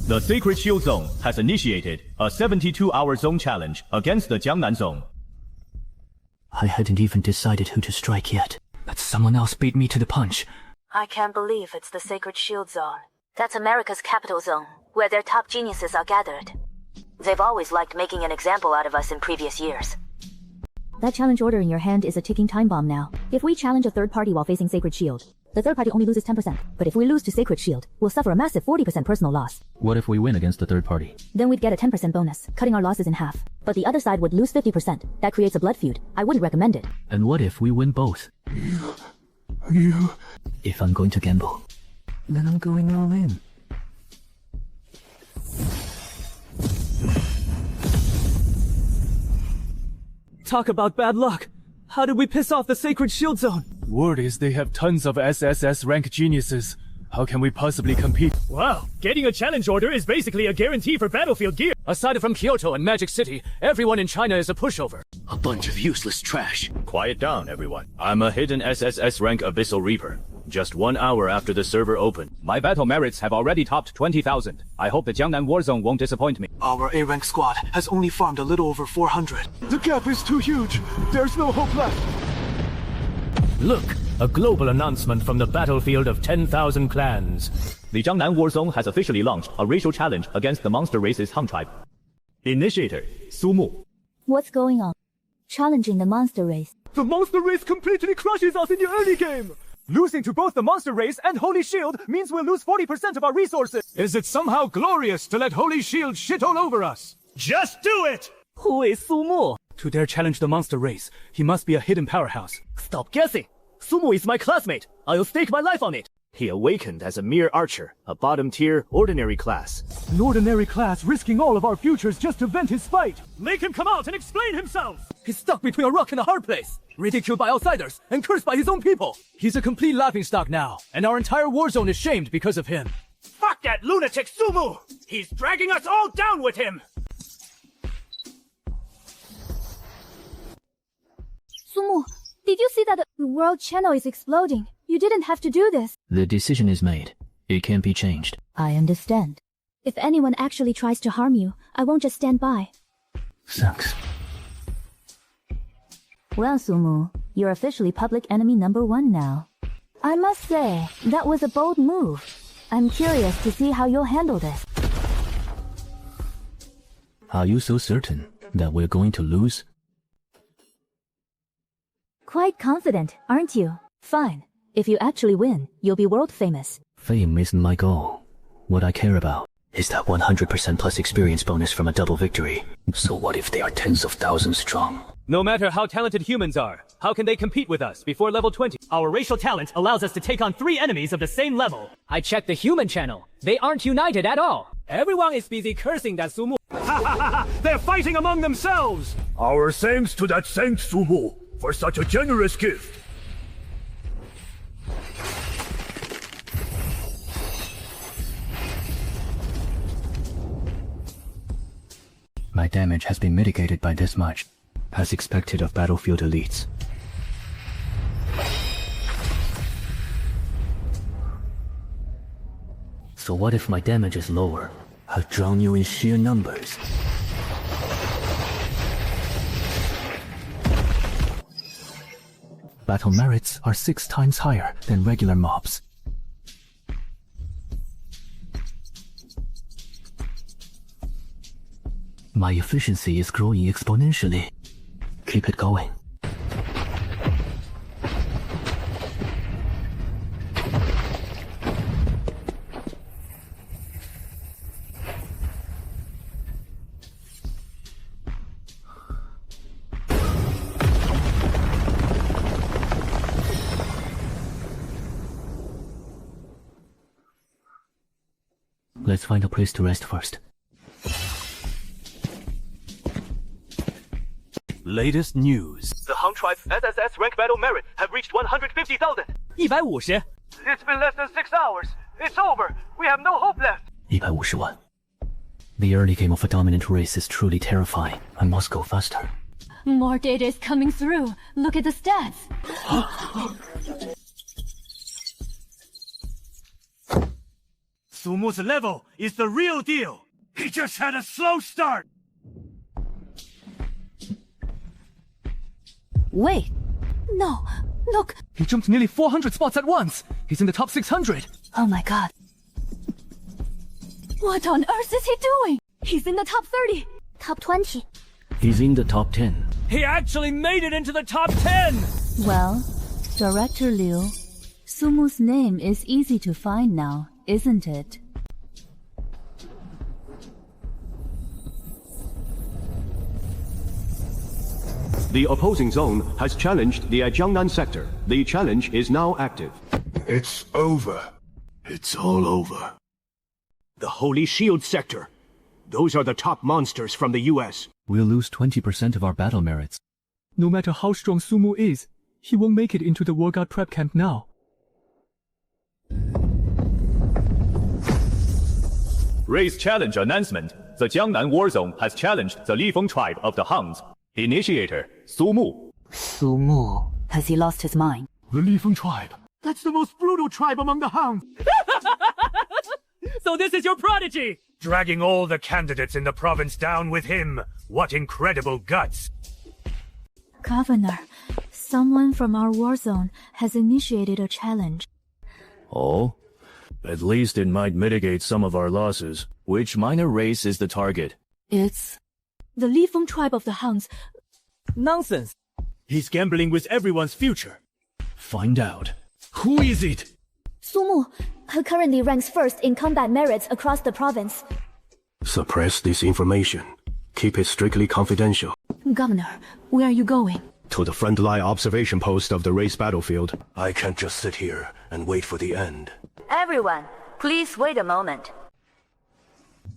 The Sacred Shield Zone has initiated a 72-hour zone challenge against the Jiangnan Zone. I hadn't even decided who to strike yet, but someone else beat me to the punch. I can't believe it's the Sacred Shield Zone. That's America's capital zone, where their top geniuses are gathered. They've always liked making an example out of us in previous years. That challenge order in your hand is a ticking time bomb now. If we challenge a third party while facing Sacred Shield, the third party only loses 10%. But if we lose to Sacred Shield, we'll suffer a massive 40% personal loss. What if we win against the third party? Then we'd get a 10% bonus, cutting our losses in half. But the other side would lose 50%. That creates a blood feud. I wouldn't recommend it. And what if we win both? If I'm going to gamble, then I'm going all in. Talk about bad luck. How did we piss off the Sacred Shield Zone? Word is they have tons of SSS rank geniuses. How can we possibly compete? Wow, getting a challenge order is basically a guarantee for battlefield gear. Aside from Kyoto and Magic City, everyone in China is a pushover. A bunch of useless trash. Quiet down, everyone. I'm a hidden SSS rank Abyssal Reaper. Just 1 hour after the server opened. My battle merits have already topped 20,000. I hope the Jiangnan War Zone won't disappoint me. Our A-rank squad has only farmed a little over 400. The gap is too huge. There's no hope left. Look, A global announcement from the battlefield of 10,000 clans. The Jiangnan War Zone has officially launched a racial challenge against the monster race's Han tribe. Initiator, Sumu. What's going on? Challenging the monster race. The monster race completely crushes us in the early game. Losing to both the monster race and Holy Shield means we'll lose 40% of our resources. Is it somehow glorious to let Holy Shield shit all over us? Just do it! Who is Sumu? To dare challenge the monster race, he must be a hidden powerhouse. Stop guessing. Sumu is my classmate. I'll stake my life on it. He awakened as a mere archer, a bottom-tier, ordinary class. An ordinary class risking all of our futures just to vent his spite. Make him come out and explain himself! He's stuck between a rock and a hard place. Ridiculed by outsiders and cursed by his own people. He's a complete laughingstock now, and our entire war zone is shamed because of him. Fuck that lunatic Sumu! He's dragging us all down with him! Sumu, did you see that the world channel is exploding? You didn't have to do this. The decision is made. It can't be changed. I understand. If anyone actually tries to harm you, I won't just stand by. Sucks. Well, Sumu, you're officially public enemy #1 now. I must say, that was a bold move. I'm curious to see how you'll handle this. Are you so certain that we're going to lose? Quite confident, aren't you? Fine. If you actually win, you'll be world famous. Fame isn't my goal. What I care about is that 100% plus experience bonus from a double victory. So what if they are tens of thousands strong? No matter how talented humans are, how can they compete with us before level 20? Our racial talent allows us to take on 3 enemies of the same level. I checked the human channel. They aren't united at all. Everyone is busy cursing that Sumu. They're fighting among themselves! Our thanks to that Saint Sumu for such a generous gift. My damage has been mitigated by this much, as expected of battlefield elites. So what if my damage is lower? I'll drown you in sheer numbers. Battle merits are 6 times higher than regular mobs. My efficiency is growing exponentially. Keep it going. Let's find a place to rest first. Latest news. The Han tribe's SSS rank battle merit have reached 150,000. 150? It's been less than 6 hours. It's over. We have no hope left. 150万. The early game of a dominant race is truly terrifying. I must go faster. More data is coming through. Look at the stats. Sumu's level is the real deal. He just had a slow start. Wait. No. Look. He jumped nearly 400 spots at once. He's in the top 600. Oh my god. What on earth is he doing? He's in the top 30. Top 20. He's in the top 10. He actually made it into the top 10! Well, Director Liu, Sumu's name is easy to find now, isn't it? The opposing zone has challenged the Jiangnan sector. The challenge is now active. It's over. It's all over. The Holy Shield sector. Those are the top monsters from the US. We'll lose 20% of our battle merits. No matter how strong Sumu is, he won't make it into the War God prep camp now. Race challenge announcement. The Jiangnan War Zone has challenged the Lifeng tribe of the Huns. Initiator, Sumu. Sumu. Has he lost his mind? The Lifeng tribe. That's the most brutal tribe among the Huns. So this is your prodigy! Dragging all the candidates in the province down with him. What incredible guts. Governor, Someone from our war zone has initiated a challenge. Oh? At least it might mitigate some of our losses. Which minor race is the target? It's the Lifeng tribe of the Huns. Nonsense. He's gambling with everyone's future. Find out. Who is it? Sumu, who currently ranks first in combat merits across the province. Suppress this information. Keep it strictly confidential. Governor, where are you going? To the frontline observation post of the race battlefield. I can't just sit here and wait for the end. Everyone, please wait a moment.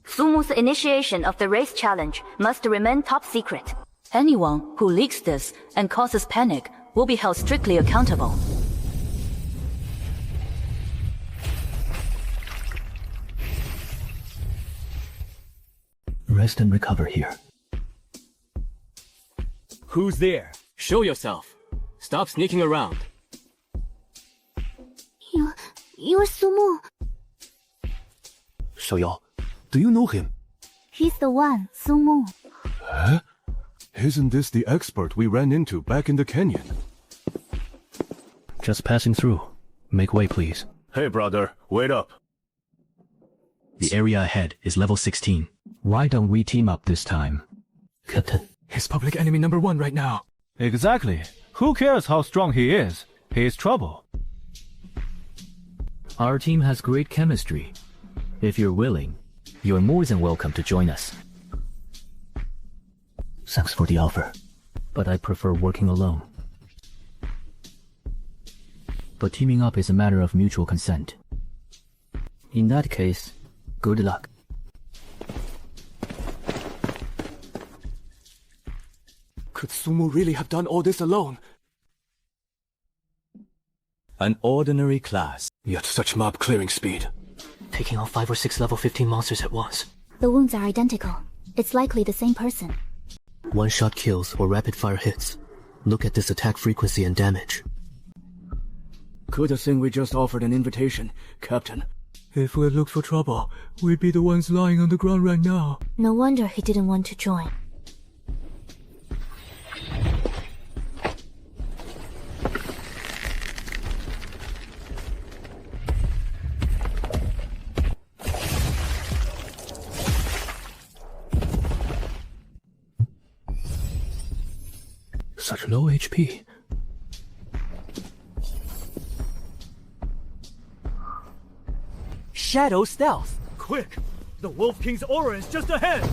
Sumu's initiation of the race challenge must remain top secret. Anyone who leaks this and causes panic will be held strictly accountable. Rest and recover here. Who's there? Show yourself. Stop sneaking around. You're Sumu. Xiaoyao, do you know him? He's the one, Sumu. Huh? Isn't this the expert we ran into back in the canyon? Just passing through. Make way, please. Hey, brother, wait up. The area ahead is level 16. Why don't we team up this time? Captain. He's public enemy number 1 right now. Exactly. Who cares how strong he is? He is trouble. Our team has great chemistry. If you're willing, you're more than welcome to join us. Thanks for the offer, but I prefer working alone. But teaming up is a matter of mutual consent. In that case, good luck. Could Sumu really have done all this alone? An ordinary class. Yet such mob clearing speed. Taking on 5 or 6 level 15 monsters at once. The wounds are identical. It's likely the same person. One-shot kills or rapid-fire hits. Look at this attack frequency and damage. Good thing we just offered an invitation, Captain. If we looked for trouble, we'd be the ones lying on the ground right now. No wonder he didn't want to join. Such low HP. Shadow stealth. Quick! The Wolf King's aura is just ahead!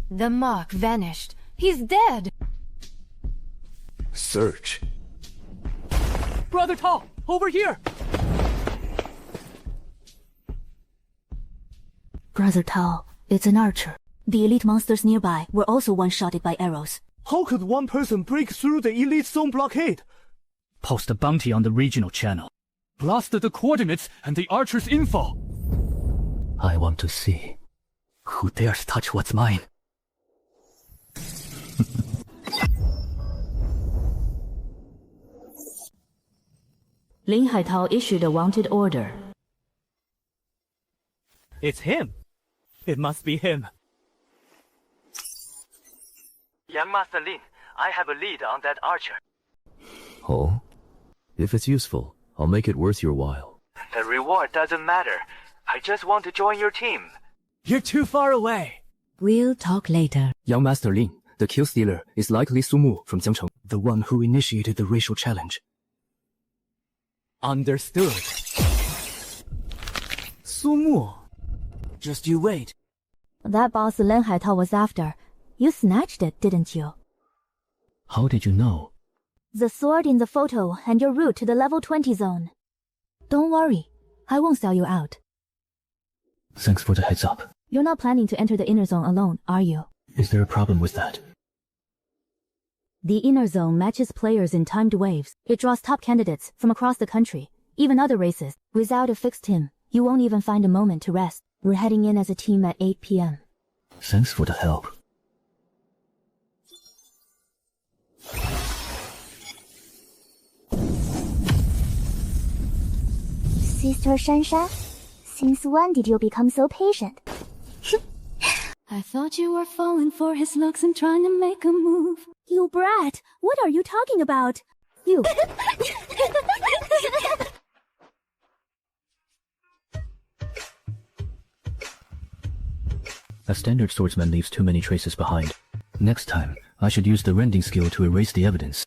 The mark vanished. He's dead. Search. Brother Tao, over here! Brother Tao, it's an archer. The elite monsters nearby were also one-shotted by arrows. How could one person break through the elite zone blockade? Post a bounty on the regional channel. Blast the coordinates and the archer's info. I want to see. Who dares touch what's mine? Lin Haitao issued a wanted order. It's him. It must be him. Young Master Lin, I have a lead on that archer. Oh? If it's useful, I'll make it worth your while. The reward doesn't matter. I just want to join your team. You're too far away. We'll talk later. Young Master Lin, the kill stealer is likely Sumu from Jiangcheng, the one who initiated the racial challenge. Understood. Sumu. Just you wait. That boss Lin Haitao was after. You snatched it, didn't you? How did you know? The sword in the photo and your route to the level 20 zone. Don't worry, I won't sell you out. Thanks for the heads up. You're not planning to enter the inner zone alone, are you? Is there a problem with that? The inner zone matches players in timed waves. It draws top candidates from across the country, even other races. Without a fixed team, you won't even find a moment to rest. We're heading in as a team at 8 p.m. Thanks for the help. Sister Shansha, since when did you become so patient? I thought you were falling for his looks and trying to make a move. You brat! What are you talking about? You. A standard swordsman leaves too many traces behind. Next time, I should use the rending skill to erase the evidence.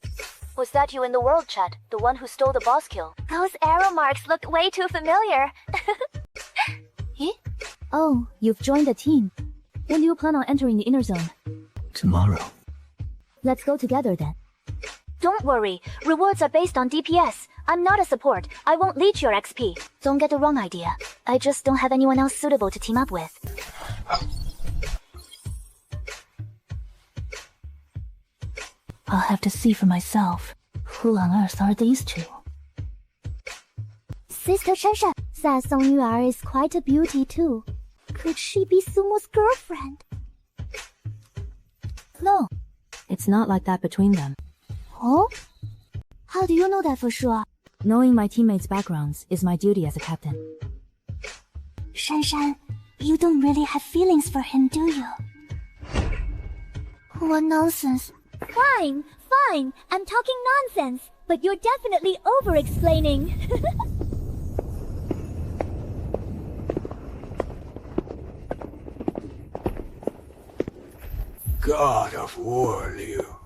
Was that you in the world chat, the one who stole the boss kill? Those arrow marks looked way too familiar. Eh? Oh, you've joined the team. When do you plan on entering the inner zone? Tomorrow. Let's go together then. Don't worry, rewards are based on DPS. I'm not a support. I won't leech your XP. Don't get the wrong idea. I just don't have anyone else suitable to team up with. I'll have to see for myself. Who on earth are these two? Sister Shanshan, that Song Yu'er is quite a beauty too. Could she be Sumo's girlfriend? No, it's not like that between them. Oh? How do you know that for sure? Knowing my teammates' backgrounds is my duty as a captain. Shanshan, you don't really have feelings for him, do you? What nonsense. Fine, fine, I'm talking nonsense, but you're definitely over-explaining. God of War, Liu.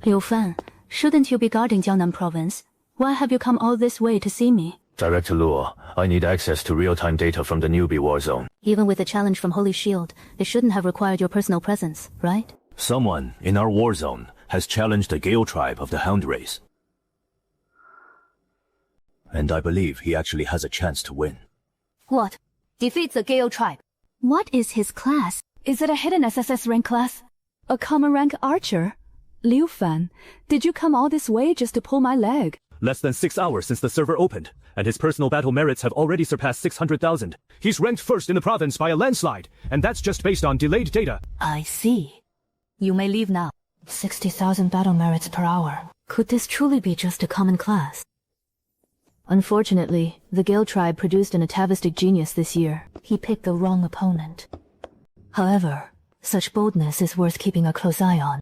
Liu Fan, shouldn't you be guarding Jiangnan province? Why have you come all this way to see me? Director Luo, I need access to real-time data from the newbie war zone. Even with the challenge from Holy Shield, it shouldn't have required your personal presence, right? Someone in our war zone has challenged the Gale tribe of the Hound race. And I believe he actually has a chance to win. What? Defeats the Gale tribe. What is his class? Is it a hidden SSS rank class? A common rank archer? Liu Fan, did you come all this way just to pull my leg? Less than 6 hours since the server opened, and his personal battle merits have already surpassed 600,000. He's ranked first in the province by a landslide, and that's just based on delayed data. I see. You may leave now. 60,000 battle merits per hour. Could this truly be just a common class? Unfortunately, the Gale tribe produced an atavistic genius this year. He picked the wrong opponent. However, such boldness is worth keeping a close eye on.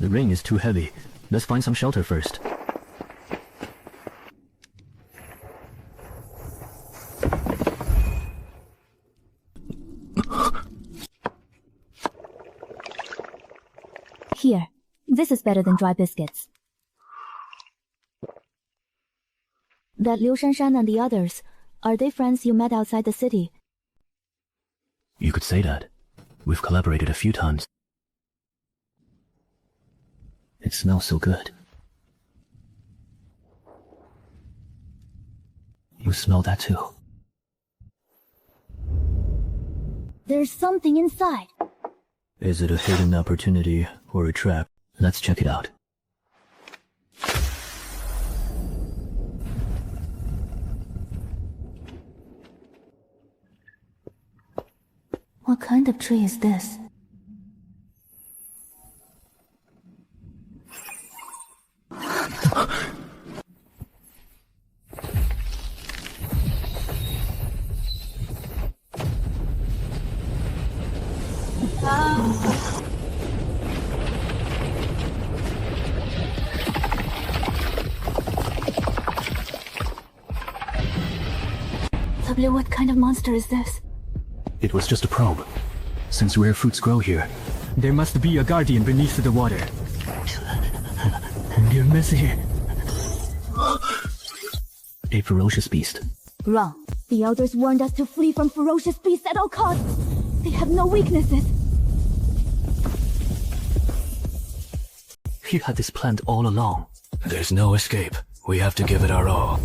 The ring is too heavy. Let's find some shelter first. Here, this is better than dry biscuits. That Liu Shanshan and the others, are they friends you met outside the city? You could say that. We've collaborated a few times. It smells so good. You smell that too. There's something inside. Is it a hidden opportunity or a trap? Let's check it out. What kind of tree is this? W, what kind of monster is this? It was just a probe. Since rare fruits grow here, there must be a guardian beneath the water. They're messy. A ferocious beast. Wrong. The elders warned us to flee from ferocious beasts at all costs. They have no weaknesses. You had this planned all along. There's no escape. We have to give it our all.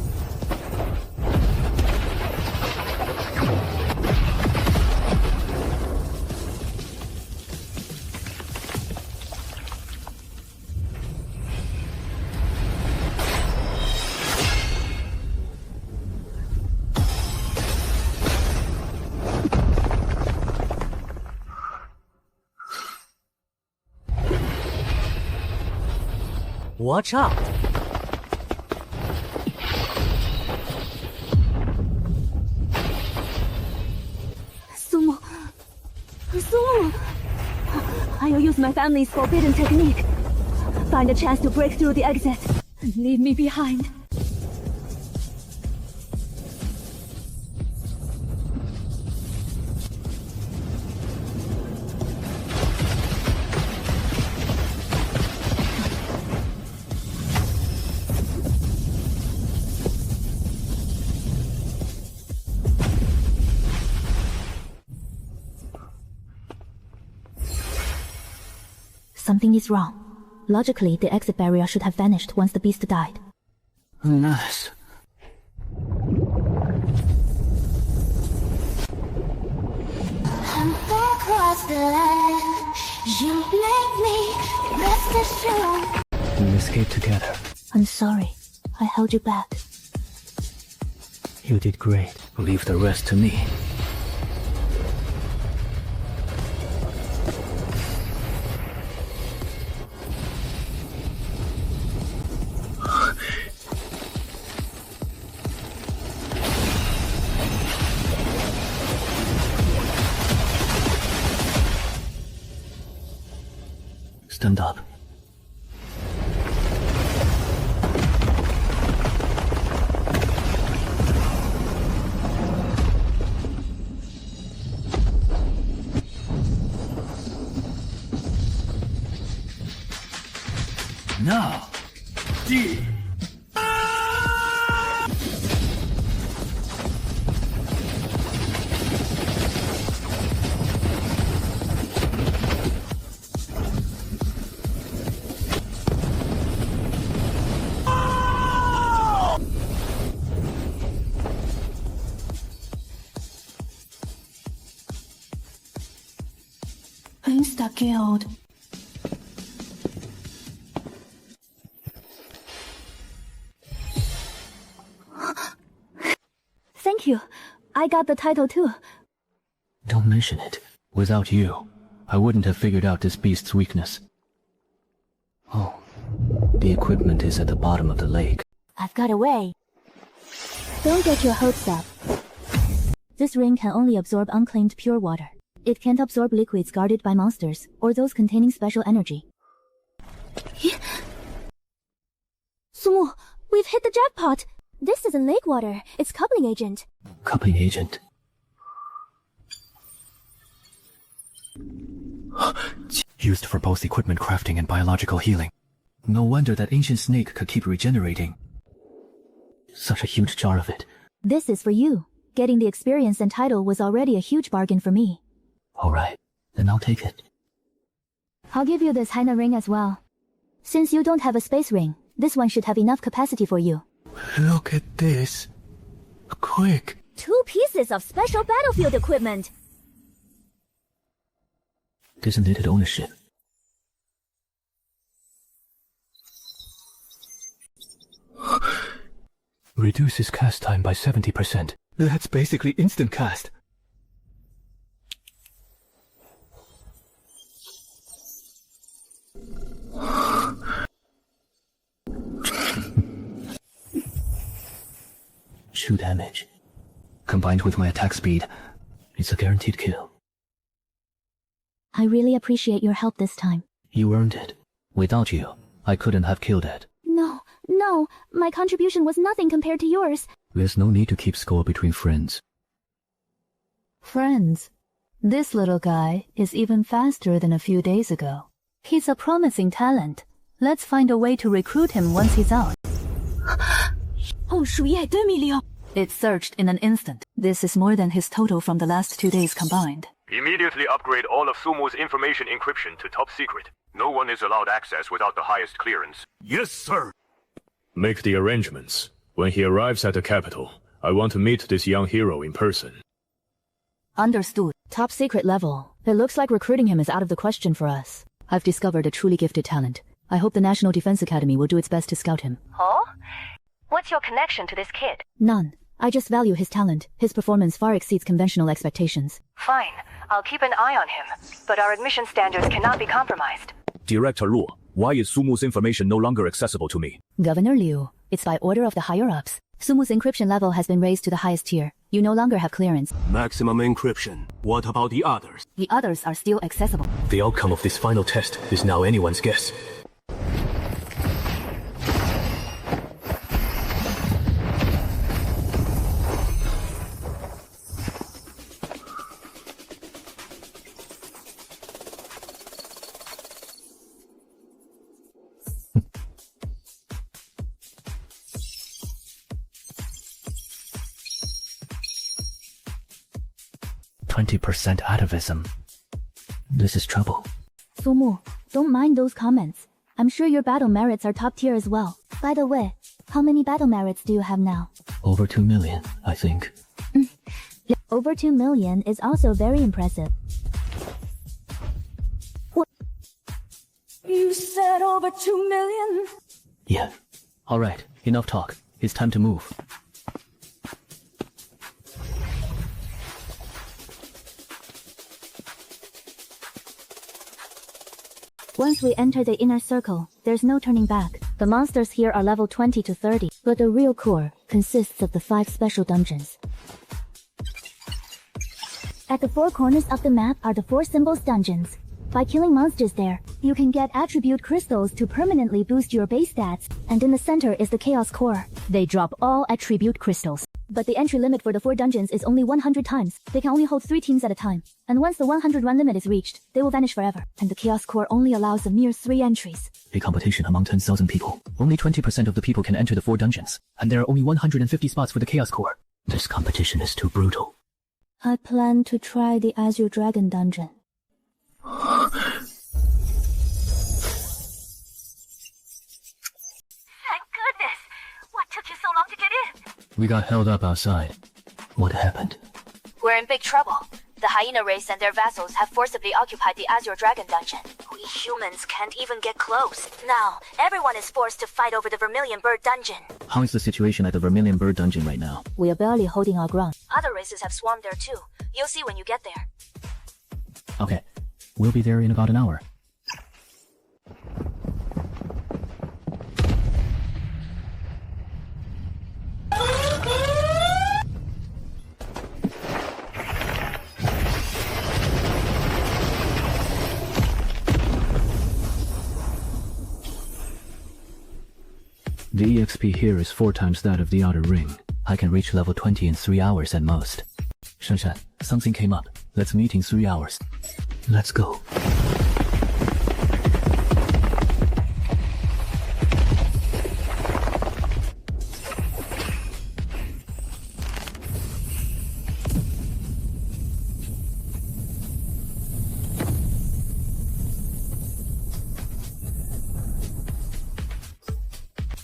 Watch out! Sumo. I'll use my family's forbidden technique. Find a chance to break through the exit. And leave me behind. Something is wrong. Logically, the exit barrier should have vanished once the beast died. Nice. We escaped together. I'm sorry. I held you back. You did great. Leave the rest to me. Stand up. Now, deep. Insta-killed. Thank you. I got the title too. Don't mention it. Without you, I wouldn't have figured out this beast's weakness. Oh, the equipment is at the bottom of the lake. I've got a way. Don't get your hopes up. This ring can only absorb unclaimed pure water. It can't absorb liquids guarded by monsters, or those containing special energy. Sumo, we've hit the jackpot! This isn't lake water, it's coupling agent. Coupling agent. Used for both equipment crafting and biological healing. No wonder that ancient snake could keep regenerating. Such a huge jar of it. This is for you. Getting the experience and title was already a huge bargain for me. Alright, then I'll take it. I'll give you this Haina ring as well. Since you don't have a space ring, this one should have enough capacity for you. Look at this. Quick. 2 pieces of special battlefield equipment. Designated ownership. Reduces cast time by 70%. That's basically instant cast. True damage. Combined with my attack speed, it's a guaranteed kill. I really appreciate your help this time. You earned it. Without you, I couldn't have killed it. No, my contribution was nothing compared to yours. There's no need to keep score between friends. Friends. This little guy is even faster than a few days ago. He's a promising talent. Let's find a way to recruit him once he's out. Oh, 鼠夜2 million. It's searched in an instant. This is more than his total from the last 2 days combined. Immediately upgrade all of Sumo's information encryption to top secret. No one is allowed access without the highest clearance. Yes, sir. Make the arrangements. When he arrives at the capital, I want to meet this young hero in person. Understood. Top secret level. It looks like recruiting him is out of the question for us. I've discovered a truly gifted talent. I hope the National Defense Academy will do its best to scout him. Oh? What's your connection to this kid? None. I just value his talent. His performance far exceeds conventional expectations. Fine. I'll keep an eye on him. But our admission standards cannot be compromised. Director Luo, Why is Sumu's information no longer accessible to me? Governor Liu, it's by order of the higher-ups. Sumu's encryption level has been raised to the highest tier. You no longer have clearance. Maximum encryption. What about the others? The others are still accessible. The outcome of this final test is now anyone's guess. %, atavism. This is trouble. Sumu, don't mind those comments. I'm sure your battle merits are top tier as well. By the way, how many battle merits do you have now? Over 2 million, I think. Over 2 million is also very impressive. What? You said over 2 million? Yeah. Alright, enough talk. It's time to move. Once we enter the inner circle, there's no turning back. The monsters here are level 20 to 30, but the real core consists of the 5 special dungeons. At the 4 corners of the map are the 4 symbols dungeons. By killing monsters there, you can get attribute crystals to permanently boost your base stats, and in the center is the chaos core. They drop all attribute crystals. But the entry limit for the 4 dungeons is only 100 times. They can only hold 3 teams at a time. And once the 100 run limit is reached, they will vanish forever. And the chaos core only allows a mere 3 entries. A competition among 10,000 people. Only 20% of the people can enter the 4 dungeons. And there are only 150 spots for the chaos core. This competition is too brutal. I plan to try the Azure Dragon dungeon. Thank goodness! What took you so long to get in? We got held up outside. What happened? We're in big trouble. The hyena race and their vassals have forcibly occupied the Azure Dragon dungeon. We humans can't even get close. Now, everyone is forced to fight over the Vermilion Bird dungeon. How is the situation at the Vermilion Bird dungeon right now? We are barely holding our ground. Other races have swarmed there too. You'll see when you get there. Okay. We'll be there in about an hour. The EXP here is 4 times that of the outer ring. I can reach level 20 in 3 hours at most. Shanshan, something came up. Let's meet in 3 hours. Let's go.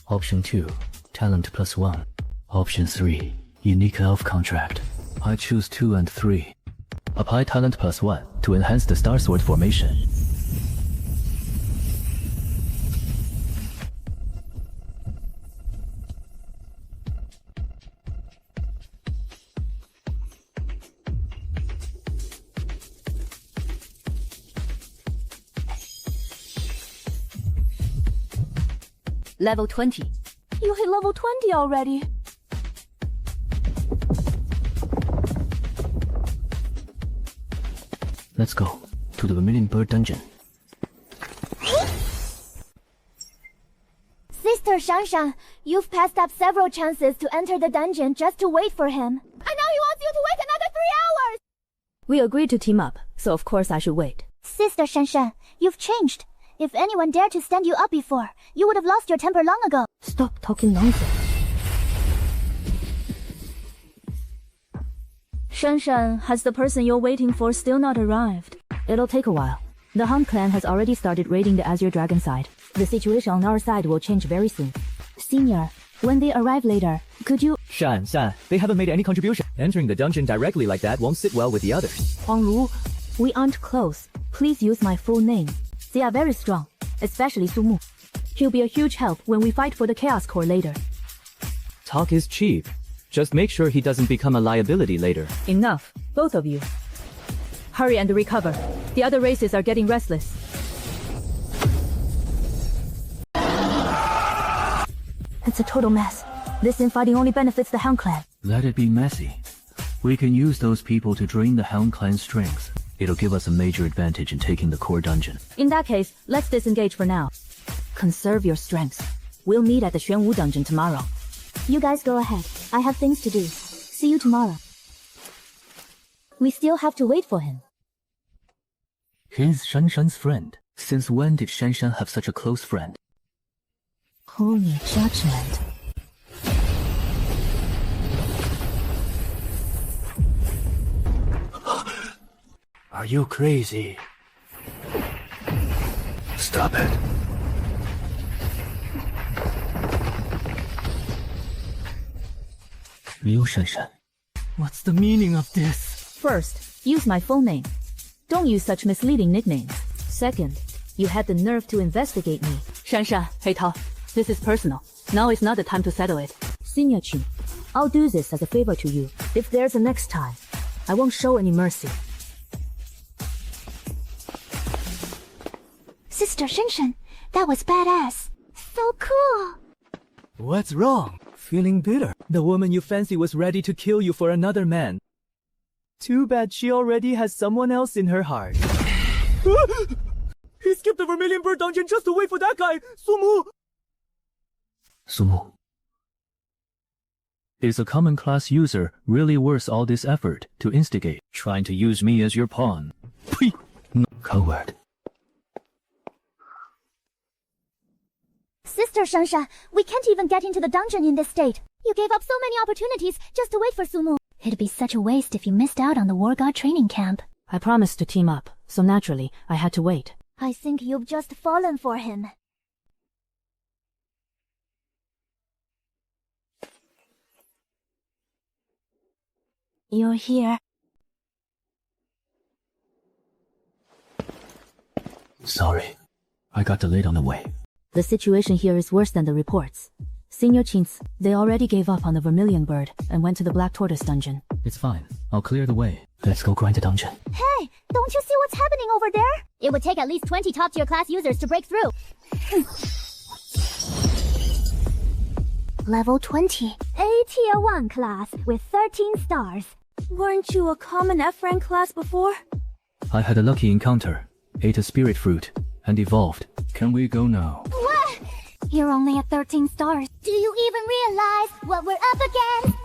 Option 2, talent +1. Option 3, unique elf contract. I choose 2 and 3. Apply talent +1 to enhance the Star Sword formation. Level 20. You hit level 20 already. Let's go to the Vermilion Bird dungeon. Sister Shanshan, you've passed up several chances to enter the dungeon just to wait for him. And now he wants you to wait another 3 hours! We agreed to team up, so of course I should wait. Sister Shanshan, you've changed. If anyone dared to stand you up before, you would have lost your temper long ago. Stop talking nonsense. Shanshan, has the person you're waiting for still not arrived? It'll take a while. The Han clan has already started raiding the Azure Dragon side. The situation on our side will change very soon. Senior, when they arrive later, could you— Shan, they haven't made any contribution. Entering the dungeon directly like that won't sit well with the others. Huangru, we aren't close. Please use my full name. They are very strong, especially Sumu. He'll be a huge help when we fight for the Chaos Core later. Talk is cheap. Just make sure he doesn't become a liability later. Enough, both of you. Hurry and recover. The other races are getting restless. It's a total mess. This infighting only benefits the Hound Clan. Let it be messy. We can use those people to drain the Hound Clan's strength. It'll give us a major advantage in taking the core dungeon. In that case, let's disengage for now. Conserve your strengths. We'll meet at the Xuanwu dungeon tomorrow. You guys go ahead. I have things to do. See you tomorrow. We still have to wait for him. He's Shanshan's friend. Since when did Shanshan have such a close friend? Holy judgment. Are you crazy? Stop it. Liu Shanshan. What's the meaning of this? First, use my full name. Don't use such misleading nicknames. Second, you had the nerve to investigate me. Shanshan, Heitao, this is personal. Now is not the time to settle it. Senior Qin, I'll do this as a favor to you. If there's a next time, I won't show any mercy. Sister Shanshan, that was badass. So cool. What's wrong? Feeling bitter. The woman you fancy was ready to kill you for another man. Too bad she already has someone else in her heart. He skipped the Vermilion Bird dungeon just to wait for that guy, Sumu! Sumu. Is a common class user really worth all this effort to instigate, trying to use me as your pawn? Phew! No, coward. Sister Shanshan, we can't even get into the dungeon in this state. You gave up so many opportunities just to wait for Sumu. It'd be such a waste if you missed out on the War God training camp. I promised to team up, so naturally, I had to wait. I think you've just fallen for him. You're here. Sorry. I got delayed on the way. The situation here is worse than the reports. Senior Qins, they already gave up on the Vermilion Bird and went to the Black Tortoise dungeon. It's fine. I'll clear the way. Let's go grind the dungeon. Hey, don't you see what's happening over there? It would take at least 20 top-tier class users to break through. Level 20. A tier 1 class with 13 stars. Weren't you a common F-rank class before? I had a lucky encounter, ate a spirit fruit, and evolved. Can we go now? What? You're only at 13 stars. Do you even realize what we're up against?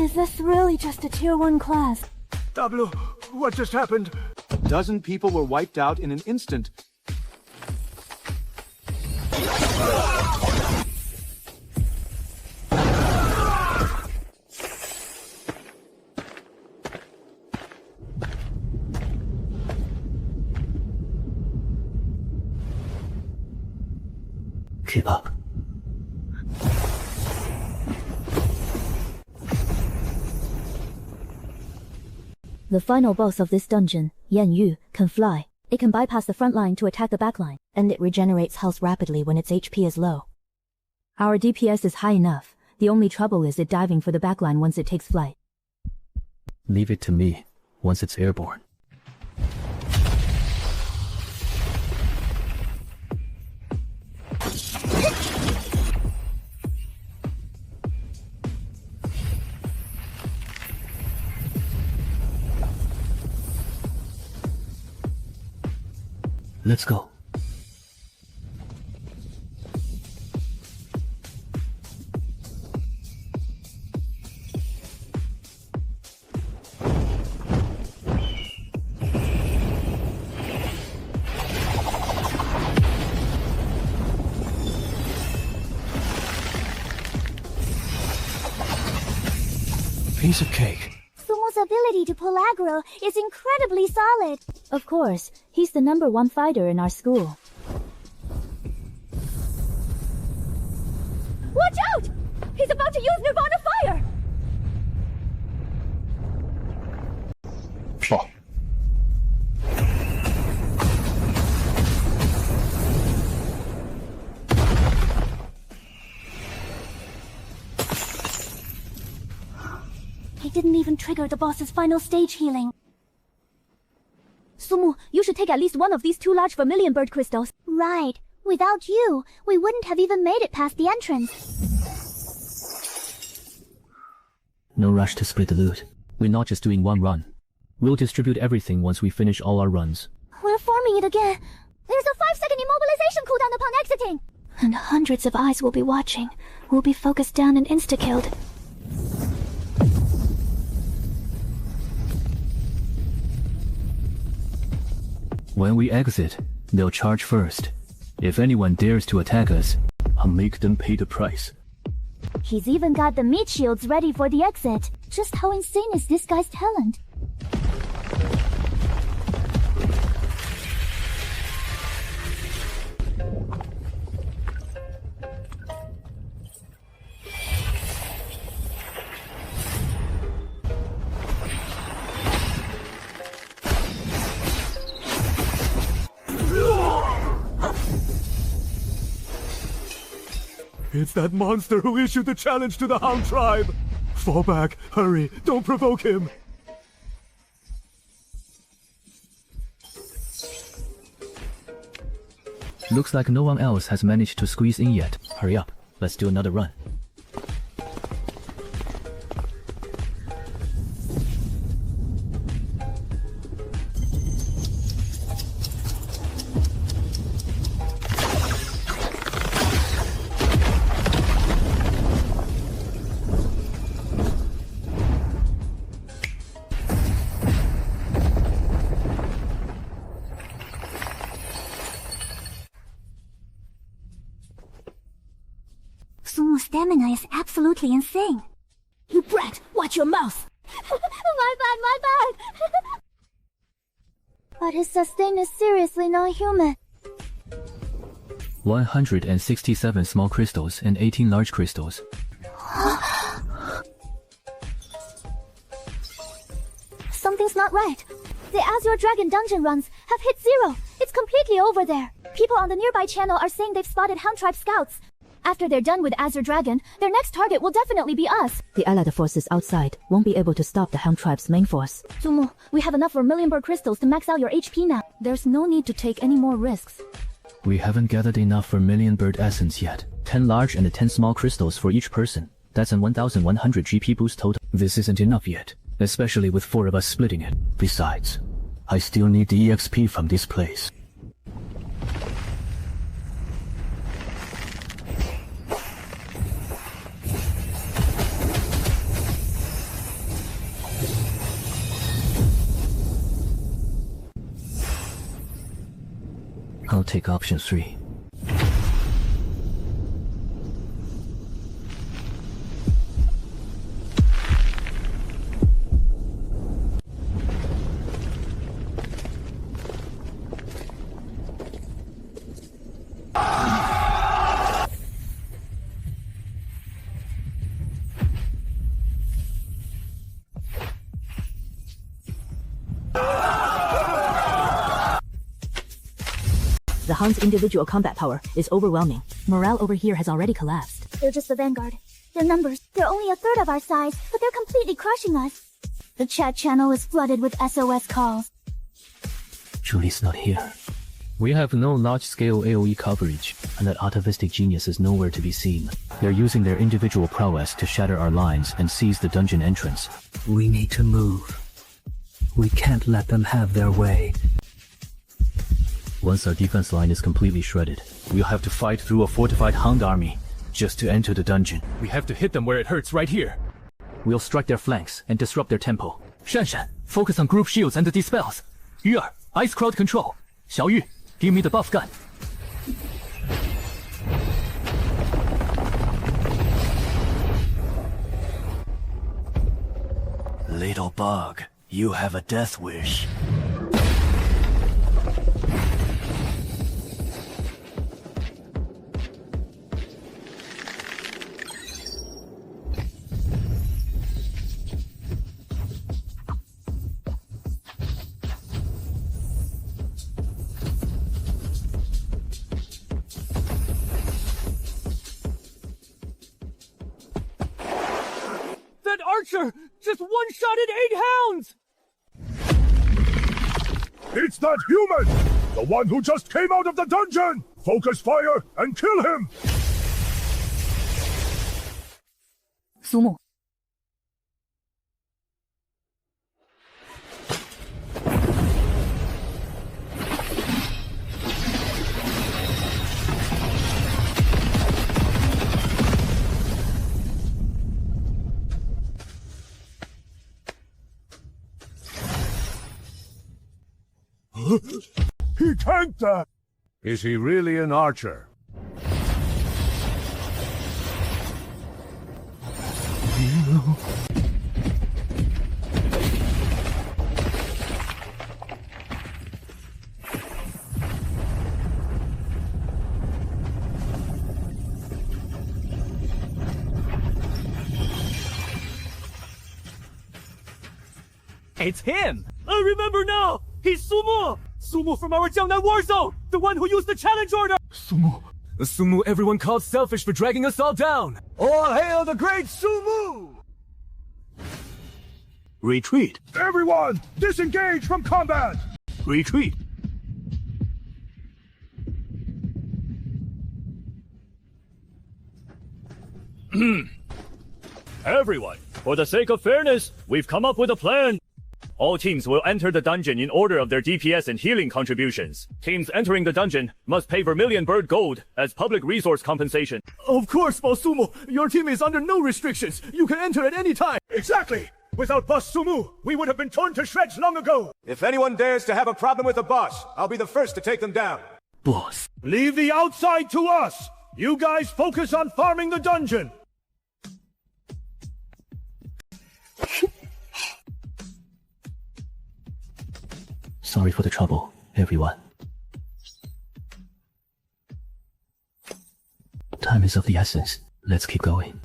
Is this really just a tier 1 class? Tableau, what just happened? A dozen people were wiped out in an instant. Keep up. The final boss of this dungeon, Yan Yu, can fly. It can bypass the front line to attack the back line, and it regenerates health rapidly when its HP is low. Our DPS is high enough. The only trouble is it diving for the back line once it takes flight. Leave it to me, once it's airborne. Let's go. Piece of cake. Sumu's ability to pull aggro is incredibly solid. Of course, he's the #1 fighter in our school. Watch out! He's about to use Nirvana Fire! Oh. He didn't even trigger the boss's final stage healing. Sumu, you should take at least one of these 2 large vermilion bird crystals. Right. Without you, we wouldn't have even made it past the entrance. No rush to split the loot. We're not just doing one run. We'll distribute everything once we finish all our runs. We're forming it again. There's a 5-second immobilization cooldown upon exiting. And hundreds of eyes will be watching. We'll be focused down and insta-killed. When we exit, they'll charge first. If anyone dares to attack us, I'll make them pay the price. He's even got the meat shields ready for the exit. Just how insane is this guy's talent? It's that monster who issued the challenge to the Hound tribe! Fall back, hurry, don't provoke him! Looks like no one else has managed to squeeze in yet. Hurry up, let's do another run. Sumu's stamina is absolutely insane. You brat! Watch your mouth! My bad! But his sustain is seriously not human. 167 small crystals and 18 large crystals. Something's not right. The Azure Dragon dungeon runs have hit 0. It's completely over there. People on the nearby channel are saying they've spotted Hound Tribe scouts. After they're done with Azure Dragon, their next target will definitely be us. The allied forces outside won't be able to stop the Hound Tribe's main force. Sumu, we have enough vermilion bird crystals to max out your HP now. There's no need to take any more risks. We haven't gathered enough vermilion bird essence yet. 10 large and 10 small crystals for each person. That's an 1100 GP boost total. This isn't enough yet, especially with 4 of us splitting it. Besides, I still need the EXP from this place. I'll take option 3. The Hound's individual combat power is overwhelming. Morale over here has already collapsed. They're just the vanguard. Their numbers, they're only a third of our size, but they're completely crushing us. The chat channel is flooded with SOS calls. Julie's not here. We have no large-scale AoE coverage, and that atavistic genius is nowhere to be seen. They're using their individual prowess to shatter our lines and seize the dungeon entrance. We need to move. We can't let them have their way. Once our defense line is completely shredded, we'll have to fight through a fortified Hound army just to enter the dungeon. We have to hit them where it hurts right here. We'll strike their flanks and disrupt their tempo. Shanshan, focus on group shields and the dispels. Yu Er, ice crowd control. Xiaoyu, give me the buff gun. Little bug, you have a death wish. That archer just one-shotted 8 hounds! It's that human! The one who just came out of the dungeon! Focus fire and kill him! Sumo. He tanked that! Is he really an archer? It's him! I remember now! He's Sumo! Sumo from our Jiangnan war zone! The one who used the challenge order! Sumo. The Sumo everyone called selfish for dragging us all down! All hail the great Sumo! Retreat. Everyone, disengage from combat! Retreat. Everyone, for the sake of fairness, we've come up with a plan. All teams will enter the dungeon in order of their DPS and healing contributions. Teams entering the dungeon must pay Vermilion Bird Gold as public resource compensation. Of course, Boss Sumo! Your team is under no restrictions! You can enter at any time! Exactly! Without Boss Sumu, we would have been torn to shreds long ago! If anyone dares to have a problem with the boss, I'll be the first to take them down. Boss. Leave the outside to us! You guys focus on farming the dungeon! Sorry for the trouble, everyone. Time is of the essence. Let's keep going.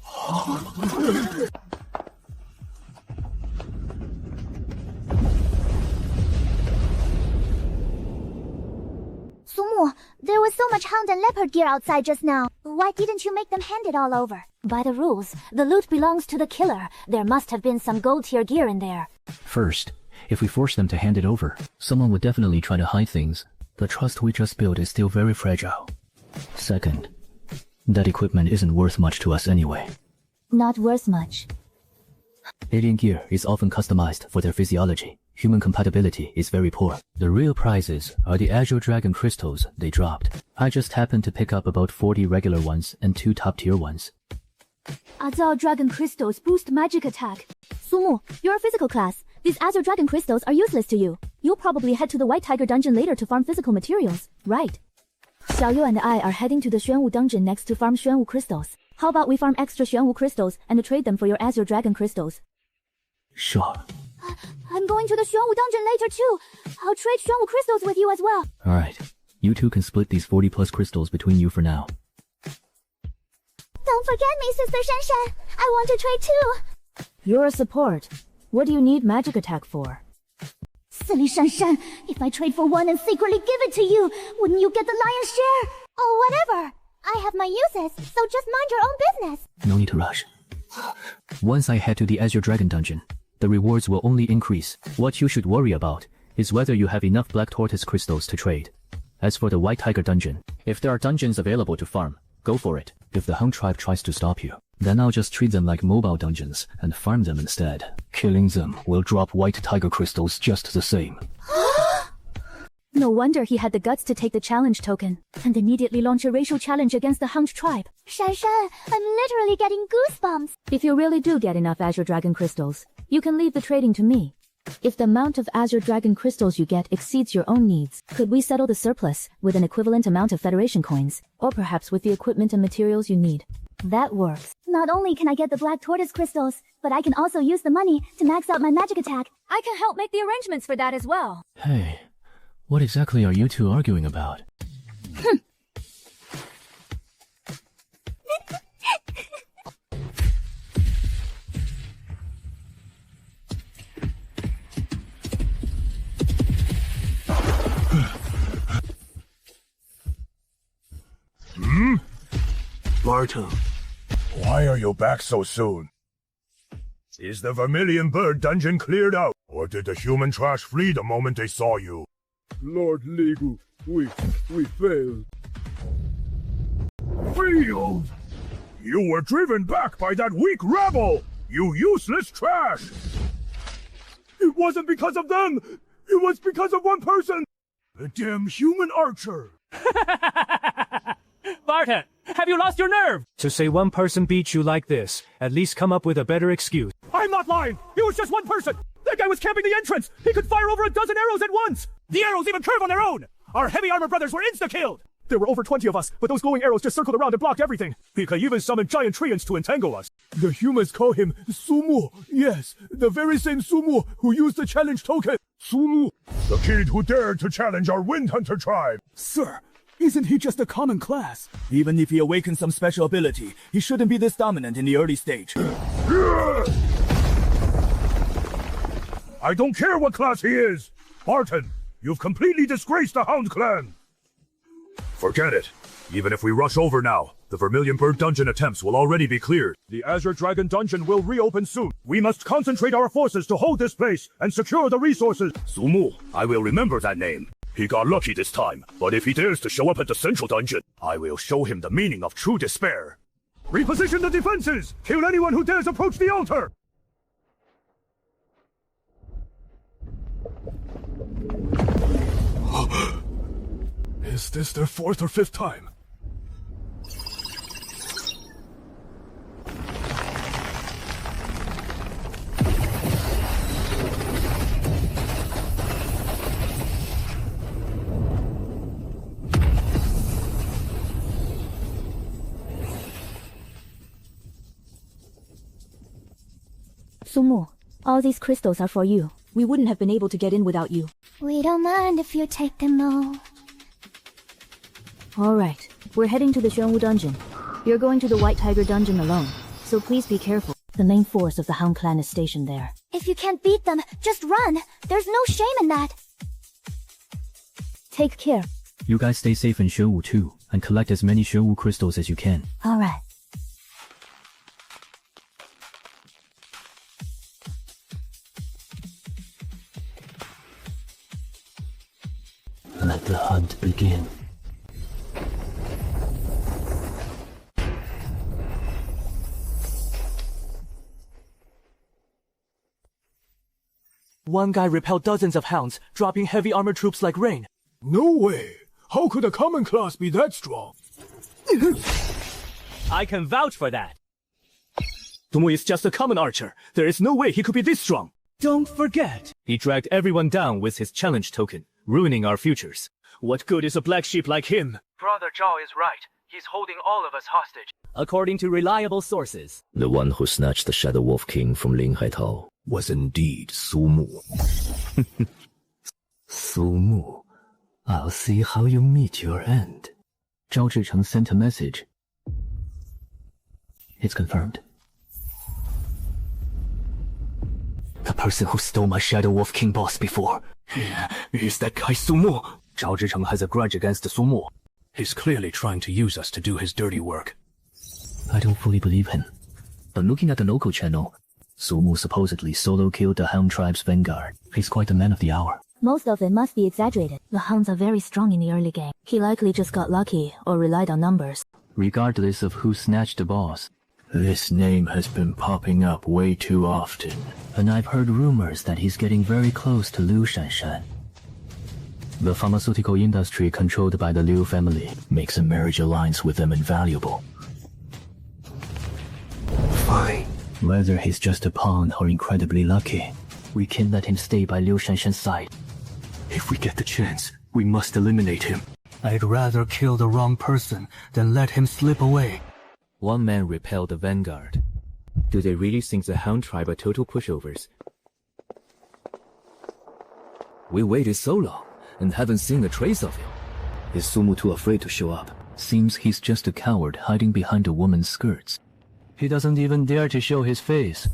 Sumu, there was so much hound and leopard gear outside just now. Why didn't you make them hand it all over? By the rules, the loot belongs to the killer. There must have been some gold tier gear in there. First, if we force them to hand it over, someone would definitely try to hide things. The trust we just built is still very fragile. Second, that equipment isn't worth much to us anyway. Not worth much. Alien gear is often customized for their physiology. Human compatibility is very poor. The real prizes are the Azure Dragon crystals they dropped. I just happened to pick up about 40 regular ones and 2 top-tier ones. Azure Dragon crystals boost magic attack. Sumu, you're a physical class. These Azure Dragon crystals are useless to you. You'll probably head to the White Tiger dungeon later to farm physical materials, right? Xiaoyu and I are heading to the Xuanwu dungeon next to farm Xuanwu crystals. How about we farm extra Xuanwu crystals and trade them for your Azure Dragon crystals? Sure. I'm going to the Xuanwu dungeon later too. I'll trade Xuanwu crystals with you as well. Alright. You two can split these 40 plus crystals between you for now. Don't forget me, Sister Shanshan. I want to trade too. You're a support. What do you need magic attack for? Silly Shanshan, if I trade for one and secretly give it to you, wouldn't you get the lion's share? Oh, whatever. I have my uses, so just mind your own business. No need to rush. Once I head to the Azure Dragon dungeon, the rewards will only increase. What you should worry about is whether you have enough Black Tortoise crystals to trade. As for the White Tiger dungeon, if there are dungeons available to farm, go for it. If the Hung tribe tries to stop you, then I'll just treat them like mobile dungeons and farm them instead. Killing them will drop White Tiger crystals just the same. No wonder he had the guts to take the challenge token and immediately launch a racial challenge against the Hung tribe. Shanshan, I'm literally getting goosebumps. If you really do get enough Azure Dragon crystals, you can leave the trading to me. If the amount of Azure Dragon crystals you get exceeds your own needs, could we settle the surplus with an equivalent amount of Federation coins, or perhaps with the equipment and materials you need? That works. Not only can I get the black tortoise crystals, but I can also use the money to max out my magic attack. I can help make the arrangements for that as well. Hey, what exactly are you two arguing about? Barton, Why are you back so soon? Is the Vermilion Bird dungeon cleared out? Or did the human trash flee the moment they saw you? Lord Ligu, we failed. Failed? You were driven back by that weak rabble! You useless trash! It wasn't because of them! It was because of one person! The damn human archer! Barton, have you lost your nerve? To say one person beat you like this, at least come up with a better excuse. I'm not lying! It was just one person! That guy was camping the entrance! He could fire over a dozen arrows at once! The arrows even curve on their own! Our heavy armor brothers were insta-killed! There were over 20 of us, but those glowing arrows just circled around and blocked everything. He could even summon giant treants to entangle us. The humans call him Sumu. Yes, the very same Sumu who used the challenge token. Sumu, the kid who dared to challenge our Wind Hunter tribe. Sir, isn't he just a common class? Even if he awakens some special ability, he shouldn't be this dominant in the early stage. I don't care what class he is! Barton, you've completely disgraced the Hound Clan! Forget it. Even if we rush over now, the Vermilion Bird dungeon attempts will already be cleared. The Azure Dragon dungeon will reopen soon. We must concentrate our forces to hold this place and secure the resources. Sumu, I will remember that name. He got lucky this time, but if he dares to show up at the central dungeon, I will show him the meaning of true despair. Reposition the defenses! Kill anyone who dares approach the altar! Is this their fourth or fifth time? Sumu, all these crystals are for you. We wouldn't have been able to get in without you. We don't mind if you take them all. Alright, we're heading to the Shenwu dungeon. You're going to the White Tiger dungeon alone, so please be careful. The main force of the Hound Clan is stationed there. If you can't beat them, just run. There's no shame in that. Take care. You guys stay safe in Shenwu too, and collect as many Shenwu crystals as you can. Alright. Let the hunt begin. One guy repelled dozens of hounds, dropping heavy armored troops like rain. No way! How could a common class be that strong? I can vouch for that. Sumu is just a common archer. There is no way he could be this strong. Don't forget, he dragged everyone down with his challenge token, ruining our futures. What good is a black sheep like him? Brother Zhao is right. He's holding all of us hostage. According to reliable sources, The one who snatched the Shadow Wolf King from Ling Haitao was indeed Sumu. Sumu, I'll see how you meet your end. Zhao Zhicheng sent a message. It's confirmed. The person who stole my Shadow Wolf King boss before. Is that guy Sumu? Zhao Zhicheng has a grudge against Sumu. He's clearly trying to use us to do his dirty work. I don't fully believe him. But looking at the local channel, Sumu supposedly solo killed the Hound tribe's vanguard. He's quite the man of the hour. Most of it must be exaggerated. The Hounds are very strong in the early game. He likely just got lucky or relied on numbers. Regardless of who snatched the boss, This name has been popping up way too often. And I've heard rumors that he's getting very close to Liu Shanshan. The pharmaceutical industry controlled by the Liu family Makes a marriage alliance with them invaluable. Fine. Whether he's just a pawn or incredibly lucky, we can't let him stay by Liu Shanshan's side. If we get the chance, we must eliminate him. I'd rather kill the wrong person than let him slip away. One man repelled the vanguard. Do they really think the Hound tribe are total pushovers? We waited so long and haven't seen a trace of him. Is Sumu too afraid to show up? Seems he's just a coward hiding behind a woman's skirts. He doesn't even dare to show his face.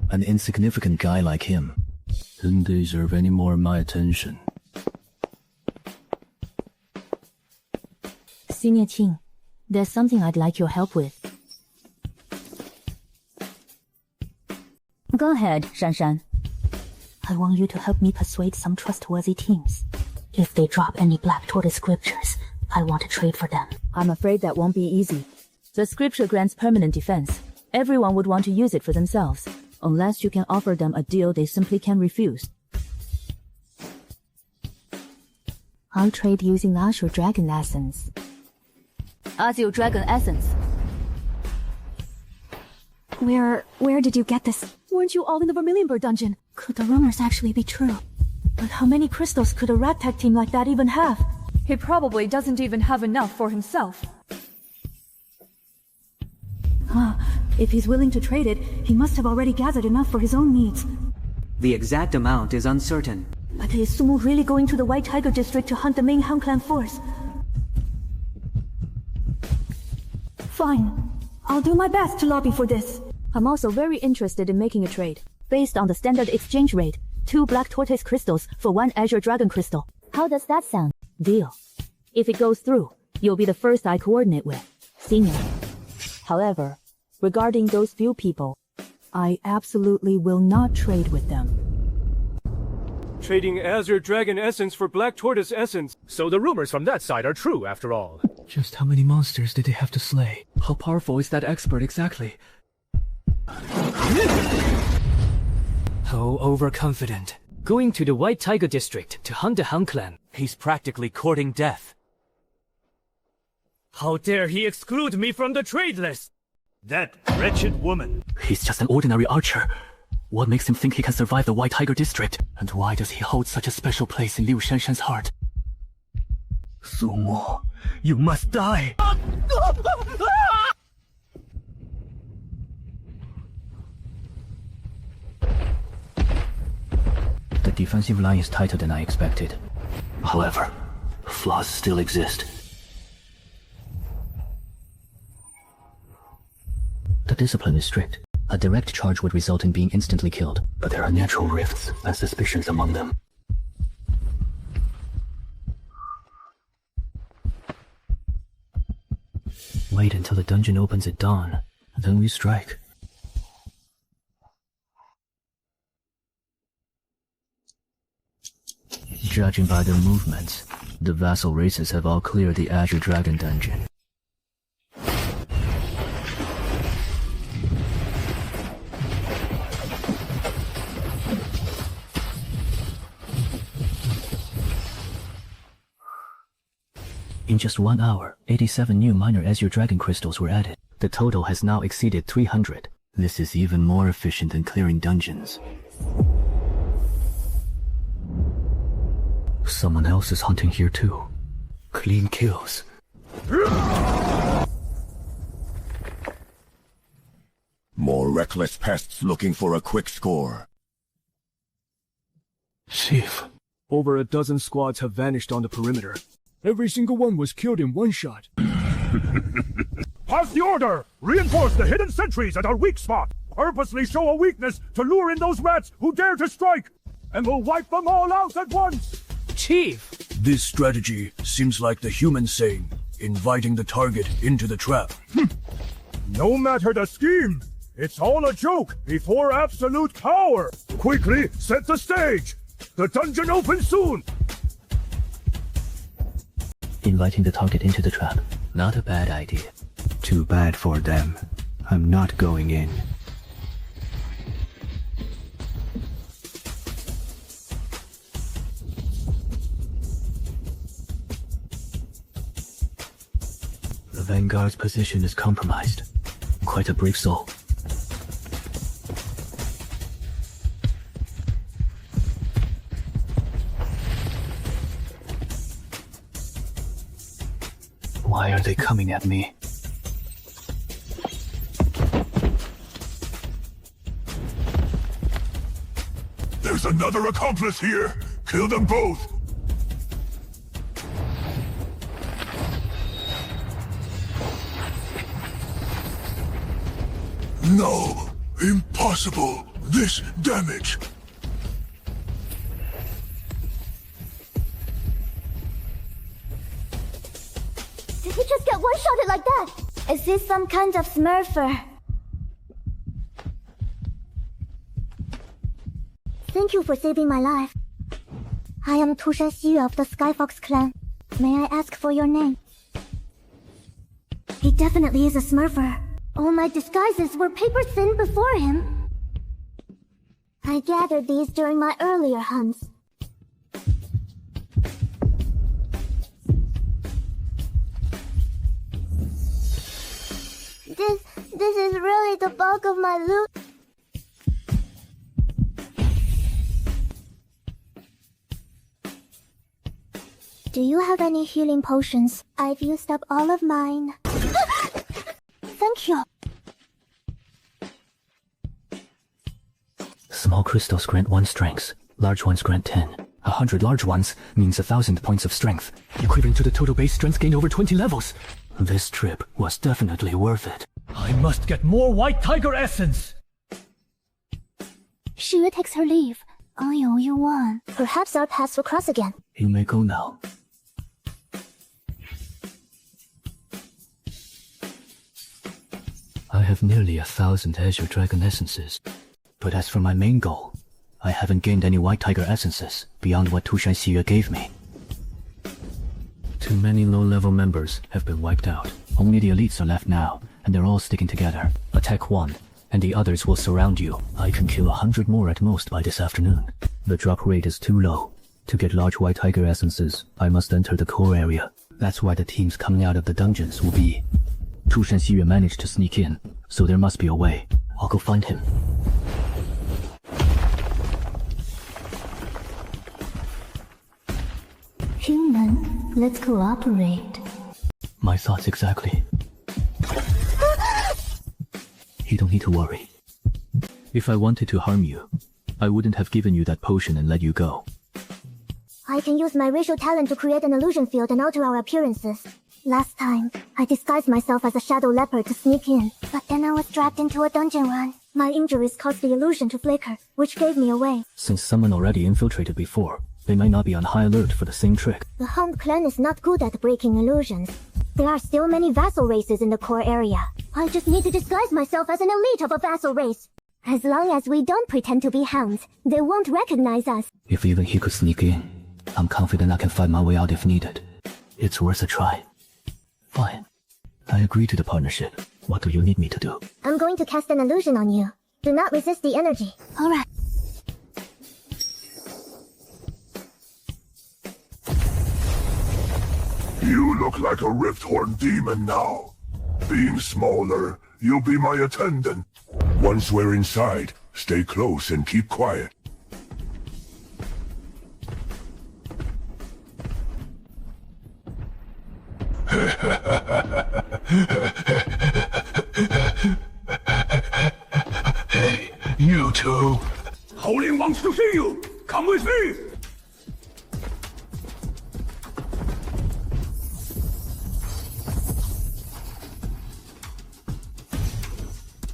An insignificant guy like him didn't deserve any more of my attention. Senior Qing, there's something I'd like your help with. Go ahead, Shanshan. I want you to help me persuade some trustworthy teams. If they drop any Black Tortoise scriptures, I want to trade for them. I'm afraid that won't be easy. The scripture grants permanent defense. Everyone would want to use it for themselves, unless you can offer them a deal they simply can't refuse. I'll trade using Azure Dragon Essence. Azure Dragon Essence. Where did you get this? Weren't you all in the Vermilion Bird dungeon? Could the rumors actually be true? But how many crystals could a ragtag team like that even have? He probably doesn't even have enough for himself. If he's willing to trade it, he must have already gathered enough for his own needs. The exact amount is uncertain. But is Sumu really going to the White Tiger District to hunt the main Han Clan force? Fine. I'll do my best to lobby for this. I'm also very interested in making a trade. Based on the standard exchange rate, 2 Black Tortoise crystals for 1 Azure Dragon crystal. How does that sound? Deal. If it goes through, you'll be the first I coordinate with. Senior. However, regarding those few people, I absolutely will not trade with them. Trading Azure Dragon Essence for Black Tortoise Essence. So the rumors from that side are true, after all. Just how many monsters did they have to slay? How powerful is that expert exactly? Oh, overconfident. Going to the White Tiger District to hunt the Han Clan. He's practically courting death. How dare he exclude me from the trade list? That wretched woman. He's just an ordinary archer. What makes him think he can survive the White Tiger District? And why does he hold such a special place in Liu Shanshan's heart? Sumu, you must die! The defensive line is tighter than I expected. However, flaws still exist. The discipline is strict. A direct charge would result in being instantly killed, but there are natural rifts and suspicions among them. Wait until the dungeon opens at dawn, then we strike. Judging by their movements, the vassal races have all cleared the Azure Dragon dungeon. In just 1 hour, 87 new minor Azure Dragon crystals were added. The total has now exceeded 300. This is even more efficient than clearing dungeons. Someone else is hunting here too. Clean kills. More reckless pests looking for a quick score. Chief, over a dozen squads have vanished on the perimeter. Every single one was killed in one shot. Pass the order! Reinforce the hidden sentries at our weak spot! Purposely show a weakness to lure in those rats who dare to strike! And we'll wipe them all out at once! Chief! This strategy seems like the human saying, inviting the target into the trap. No matter the scheme, it's all a joke before absolute power! Quickly set the stage! The dungeon opens soon! Inviting the target into the trap. Not a bad idea. Too bad for them. I'm not going in. The Vanguard's position is compromised. Quite a brave soul. Why are they coming at me? There's another accomplice here! Kill them both! No! Impossible! This damage! Did he just get one-shotted like that? Is this some kind of smurfer? Thank you for saving my life. I am Tushan Xiyu of the Skyfox clan. May I ask for your name? He definitely is a smurfer. All my disguises were paper thin before him. I gathered these during my earlier hunts. This is really the bulk of my loot. Do you have any healing potions? I've used up all of mine. Thank you. Small crystals grant 1 strength. Large ones grant 10. 100 large ones means 1,000 points of strength, equivalent to the total base strength gained over 20 levels. This trip was definitely worth it. I must get more White Tiger Essence! Xiyu takes her leave. I owe you one. Perhaps our paths will cross again. You may go now. I have nearly 1,000 Azure Dragon Essences. But as for my main goal, I haven't gained any White Tiger Essences beyond what Tushan Xiyu gave me. Too many low-level members have been wiped out. Only the elites are left now, and they're all sticking together. Attack one, and the others will surround you. I can kill 100 more at most by this afternoon. The drop rate is too low. To get large White Tiger Essences, I must enter the core area. That's why the teams coming out of the dungeons will be... Tushan Xiyu managed to sneak in, so there must be a way. I'll go find him. Human, let's cooperate. My thoughts exactly. You don't need to worry. If I wanted to harm you, I wouldn't have given you that potion and let you go. I can use my racial talent to create an illusion field and alter our appearances. Last time, I disguised myself as a shadow leopard to sneak in, but then I was dragged into a dungeon run. My injuries caused the illusion to flicker, which gave me away. Since someone already infiltrated before, they might not be on high alert for the same trick. The Hound clan is not good at breaking illusions. There are still many vassal races in the core area. I just need to disguise myself as an elite of a vassal race. As long as we don't pretend to be hounds, they won't recognize us. If even he could sneak in, I'm confident I can find my way out if needed. It's worth a try. Fine. I agree to the partnership. What do you need me to do? I'm going to cast an illusion on you. Do not resist the energy. Alright. You look like a Rifthorn demon now. Being smaller, you'll be my attendant. Once we're inside, stay close and keep quiet. Hey, you two. Howling wants to see you. Come with me.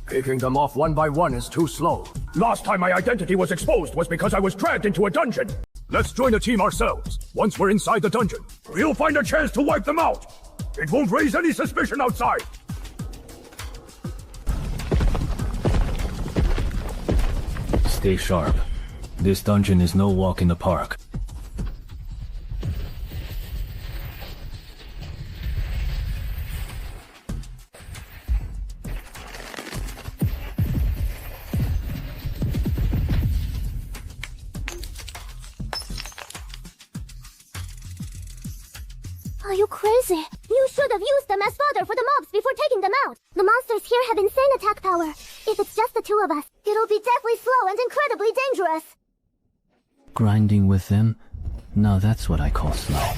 Picking them off one by one is too slow. Last time my identity was exposed was because I was dragged into a dungeon. Let's join a team ourselves. Once we're inside the dungeon, we'll find a chance to wipe them out. It won't raise any suspicion outside. Stay sharp. This dungeon is no walk in the park. Are you crazy? You should have used them as fodder for the mobs before taking them out. The monsters here have insane attack power. If it's just the two of us, it'll be deathly slow and incredibly dangerous. Grinding with them? Now that's what I call slow.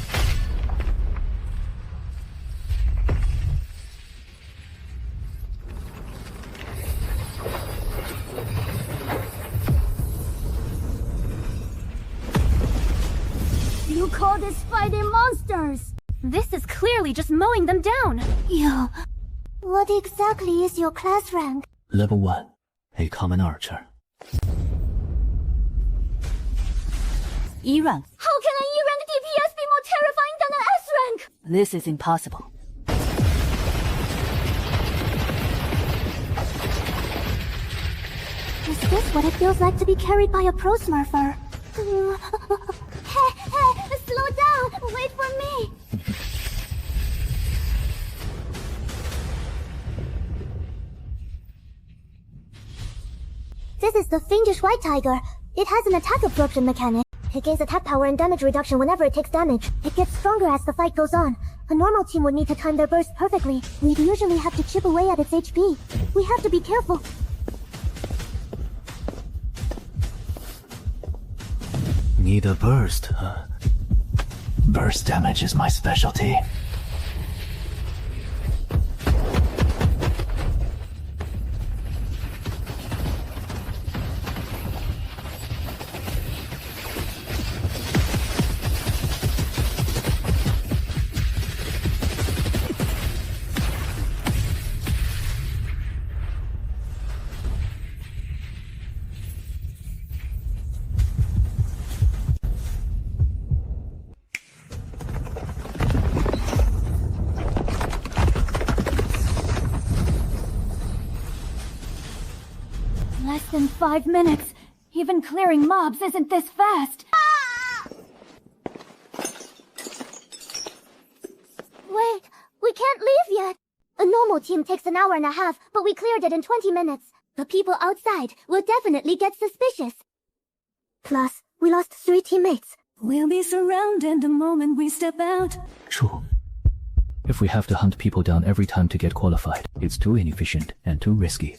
you call this fighting monsters? This is clearly just mowing them down. You... What exactly is your class rank? Level 1. A common archer. E rank. How can an E rank DPS be more terrifying than an S rank? This is impossible. Is this what it feels like to be carried by a pro smurfer? Hey, slow down! Wait for me! This is the fiendish white tiger. It has an attack absorption mechanic. It gains attack power and damage reduction whenever it takes damage. It gets stronger as the fight goes on. A normal team would need to time their burst perfectly. We'd usually have to chip away at its HP. We have to be careful. Need a burst, huh? Burst damage is my specialty. Less than 5 minutes. Even clearing mobs isn't this fast. Wait, we can't leave yet. A normal team takes an hour and a half, but we cleared it in 20 minutes. The people outside will definitely get suspicious. Plus, we lost 3 teammates. We'll be surrounded the moment we step out. True. If we have to hunt people down every time to get qualified, it's too inefficient and too risky.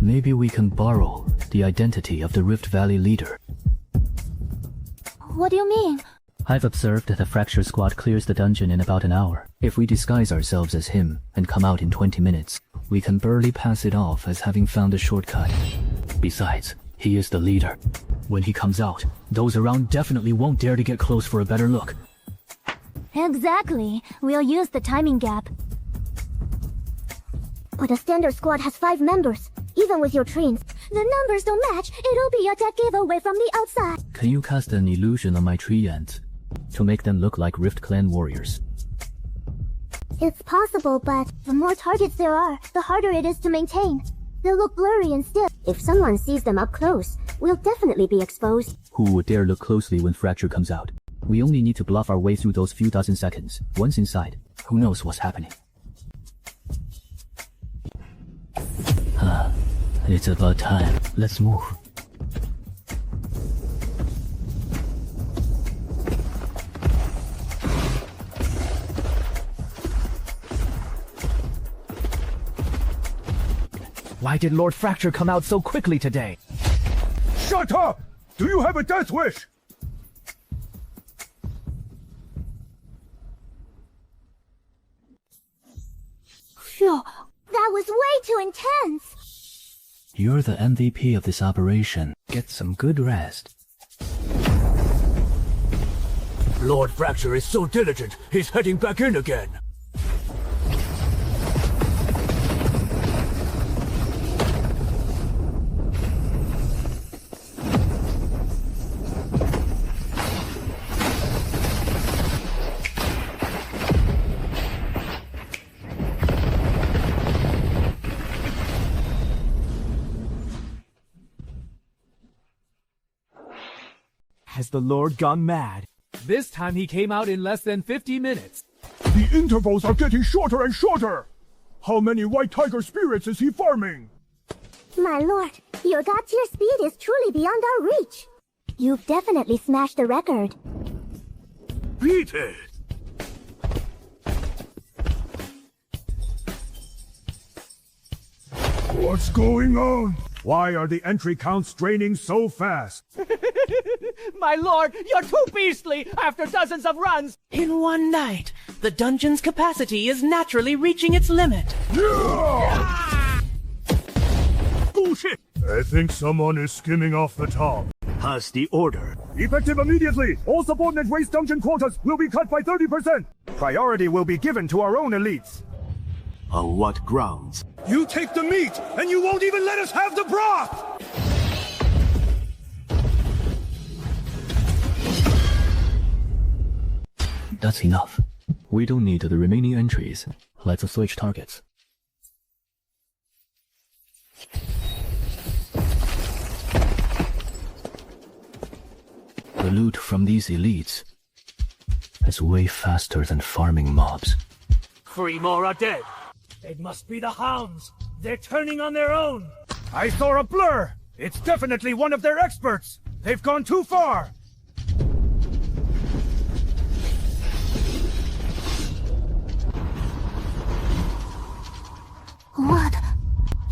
Maybe we can borrow the identity of the Rift Valley leader. What do you mean? I've observed that the Fracture Squad clears the dungeon in about an hour. If we disguise ourselves as him and come out in 20 minutes, we can barely pass it off as having found a shortcut. Besides, he is the leader. When he comes out, those around definitely won't dare to get close for a better look. Exactly. We'll use the timing gap. But a standard squad has 5 members. Even with your trains, the numbers don't match. It'll be a dead giveaway from the outside. Can you cast an illusion on my tree ants to make them look like Rift Clan warriors? It's possible, but the more targets there are, the harder it is to maintain. They'll look blurry and stiff. If someone sees them up close, we'll definitely be exposed. Who would dare look closely when Fracture comes out? We only need to bluff our way through those few dozen seconds. Once inside, who knows what's happening? It's about time. Let's move. Why did Lord Fracture come out so quickly today? Shut up! Do you have a death wish? Phew, that was way too intense. You're the MVP of this operation. Get some good rest. Lord Fracture is so diligent, he's heading back in again. Has the Lord gone mad? This time he came out in less than 50 minutes. The intervals are getting shorter and shorter! How many white tiger spirits is he farming? My lord, your god-tier speed is truly beyond our reach. You've definitely smashed the record. Beat it! What's going on? Why are the entry counts draining so fast? My lord, you're too beastly after dozens of runs! In one night, the dungeon's capacity is naturally reaching its limit. bullshit! I think someone is skimming off the top. Has the order. Effective immediately! All subordinate race dungeon quotas will be cut by 30%! Priority will be given to our own elites. On what grounds? You take the meat, and you won't even let us have the broth! That's enough. We don't need the remaining entries. Let's switch targets. The loot from these elites is way faster than farming mobs. 3 more are dead. It must be the hounds. They're turning on their own. I saw a blur! It's definitely one of their experts! They've gone too far! What?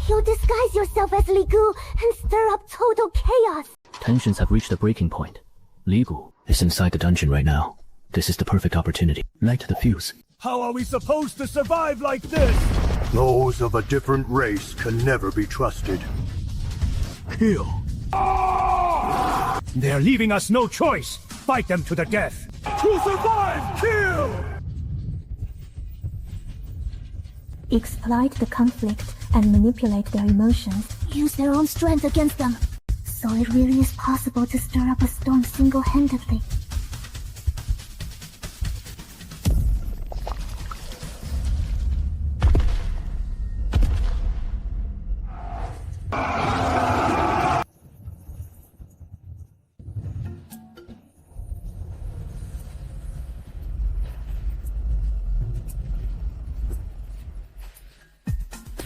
You disguise yourself as Li Gu and stir up total chaos! Tensions have reached a breaking point. Li Gu is inside the dungeon right now. This is the perfect opportunity. Light the fuse. How are we supposed to survive like this? Those of a different race can never be trusted. Kill. They're leaving us no choice! Fight them to the death! To survive, kill! Exploit the conflict and manipulate their emotions. Use their own strength against them. So it really is possible to stir up a storm single-handedly.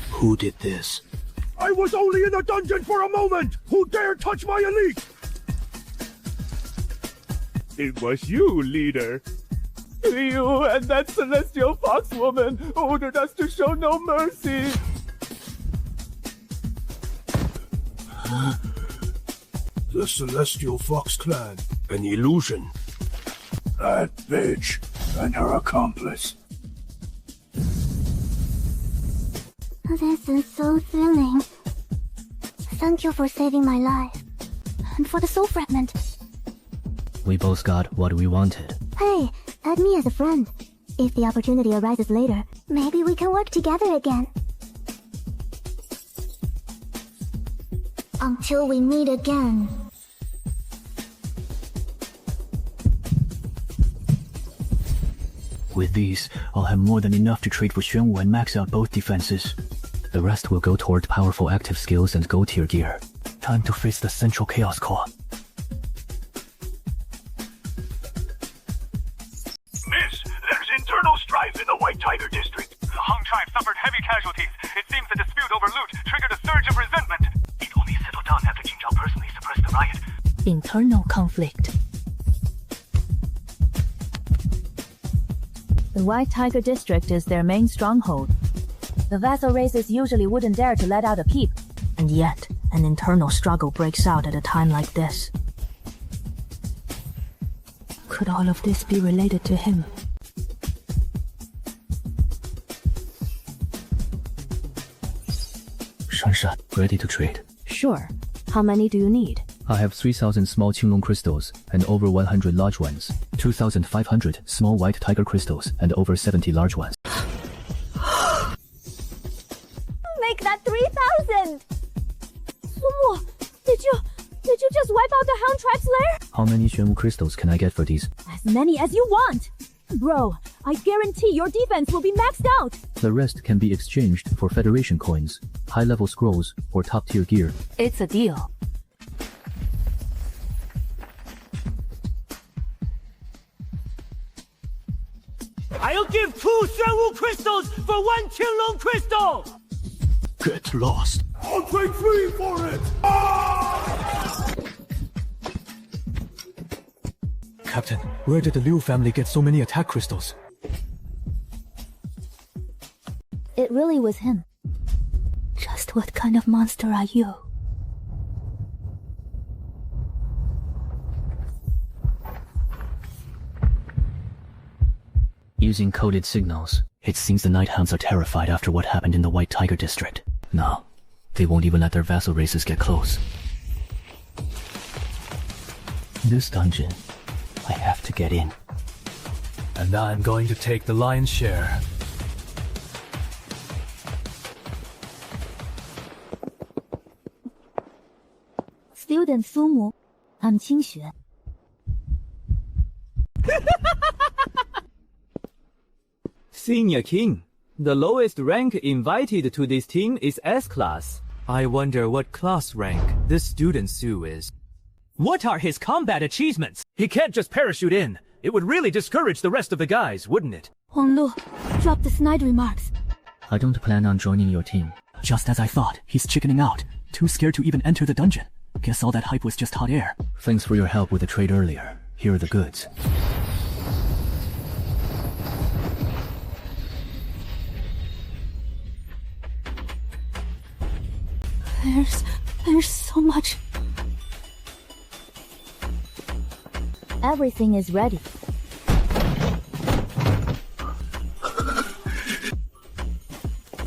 Who did this? I was only in the dungeon for a moment! Who dare touch my elite? It was you, leader. You and that celestial fox woman ordered us to show no mercy. The Celestial Fox Clan. An illusion. That bitch and her accomplice. This is so thrilling. Thank you for saving my life. And for the soul fragment. We both got what we wanted. Hey, add me as a friend. If the opportunity arises later, maybe we can work together again. Until we meet again. With these, I'll have more than enough to trade for Xuanwu and max out both defenses. The rest will go toward powerful active skills and gold tier gear. Time to face the central chaos core. Miss, there's internal strife in the White Tiger District. The Hung tribe suffered heavy casualties. It seems the dispute over loot triggered a surge of resentment. It only settled down after Jing Zhao personally suppressed the riot. Internal conflict. The White Tiger District is their main stronghold. The vassal races usually wouldn't dare to let out a peep, and yet an internal struggle breaks out at a time like this. Could all of this be related to him? Shansha, ready to trade. Sure. How many do you need? I have 3,000 small Qinglong crystals and over 100 large ones. 2,500 small white tiger crystals and over 70 large ones. Make that 3,000! Sumo, did you just wipe out the Hound Tribe's lair? How many Xuanwu crystals can I get for these? As many as you want! Bro, I guarantee your defense will be maxed out! The rest can be exchanged for Federation coins, high-level scrolls, or top-tier gear. It's a deal. I'll give 2 Xuanwu crystals for 1 Qinglong crystal! Get lost. I'll take 3 for it! Captain, where did the Liu family get so many attack crystals? It really was him. Just what kind of monster are you? Using coded signals, it seems the Night Hounds are terrified after what happened in the White Tiger District. Now, They won't even let their vassal races get close. This dungeon, I have to get in. And I'm going to take the lion's share. Student Sumu, I'm Qingxue. Senior King, the lowest rank invited to this team is S-Class. I wonder what class rank this student Su is. What are his combat achievements? He can't just parachute in. It would really discourage the rest of the guys, wouldn't it? Honglu, drop the snide remarks. I don't plan on joining your team. Just as I thought, he's chickening out. Too scared to even enter the dungeon. Guess all that hype was just hot air. Thanks for your help with the trade earlier. Here are the goods. There's so much. Everything is ready.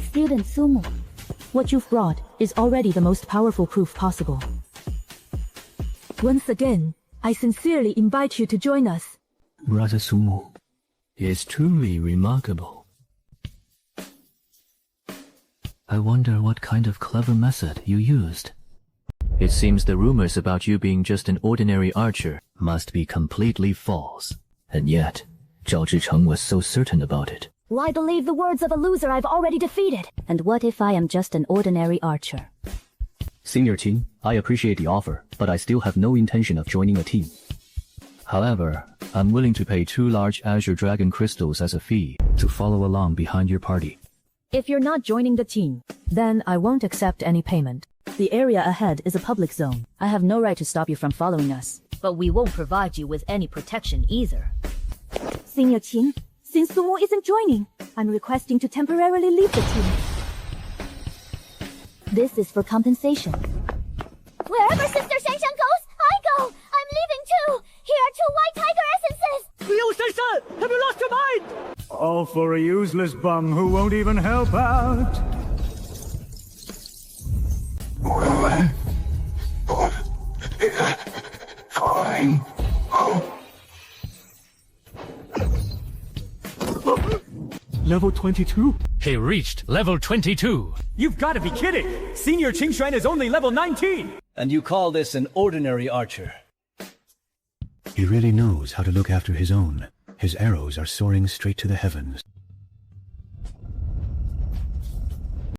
Student Sumu, what you've brought is already the most powerful proof possible. Once again, I sincerely invite you to join us. Brother Sumu is truly remarkable. I wonder what kind of clever method you used. It seems the rumors about you being just an ordinary archer must be completely false. And yet, Zhao Zhicheng was so certain about it. Why believe the words of a loser I've already defeated? And what if I am just an ordinary archer? Senior Qing, I appreciate the offer, but I still have no intention of joining a team. However, I'm willing to pay 2 large Azure Dragon crystals as a fee to follow along behind your party. If you're not joining the team, then I won't accept any payment. The area ahead is a public zone. I have no right to stop you from following us, but we won't provide you with any protection either. Senior Qing, since Sumu isn't joining, I'm requesting to temporarily leave the team. This is for compensation. Wherever Sister Shanshan goes, I go! I'm leaving too! Here are 2 white tiger essences! Liu Shanshan, have you lost your mind? All for a useless bum who won't even help out. Fine. Level 22? He reached level 22. You've got to be kidding! Senior Qingshuan is only level 19! And you call this an ordinary archer? He really knows how to look after his own. His arrows are soaring straight to the heavens.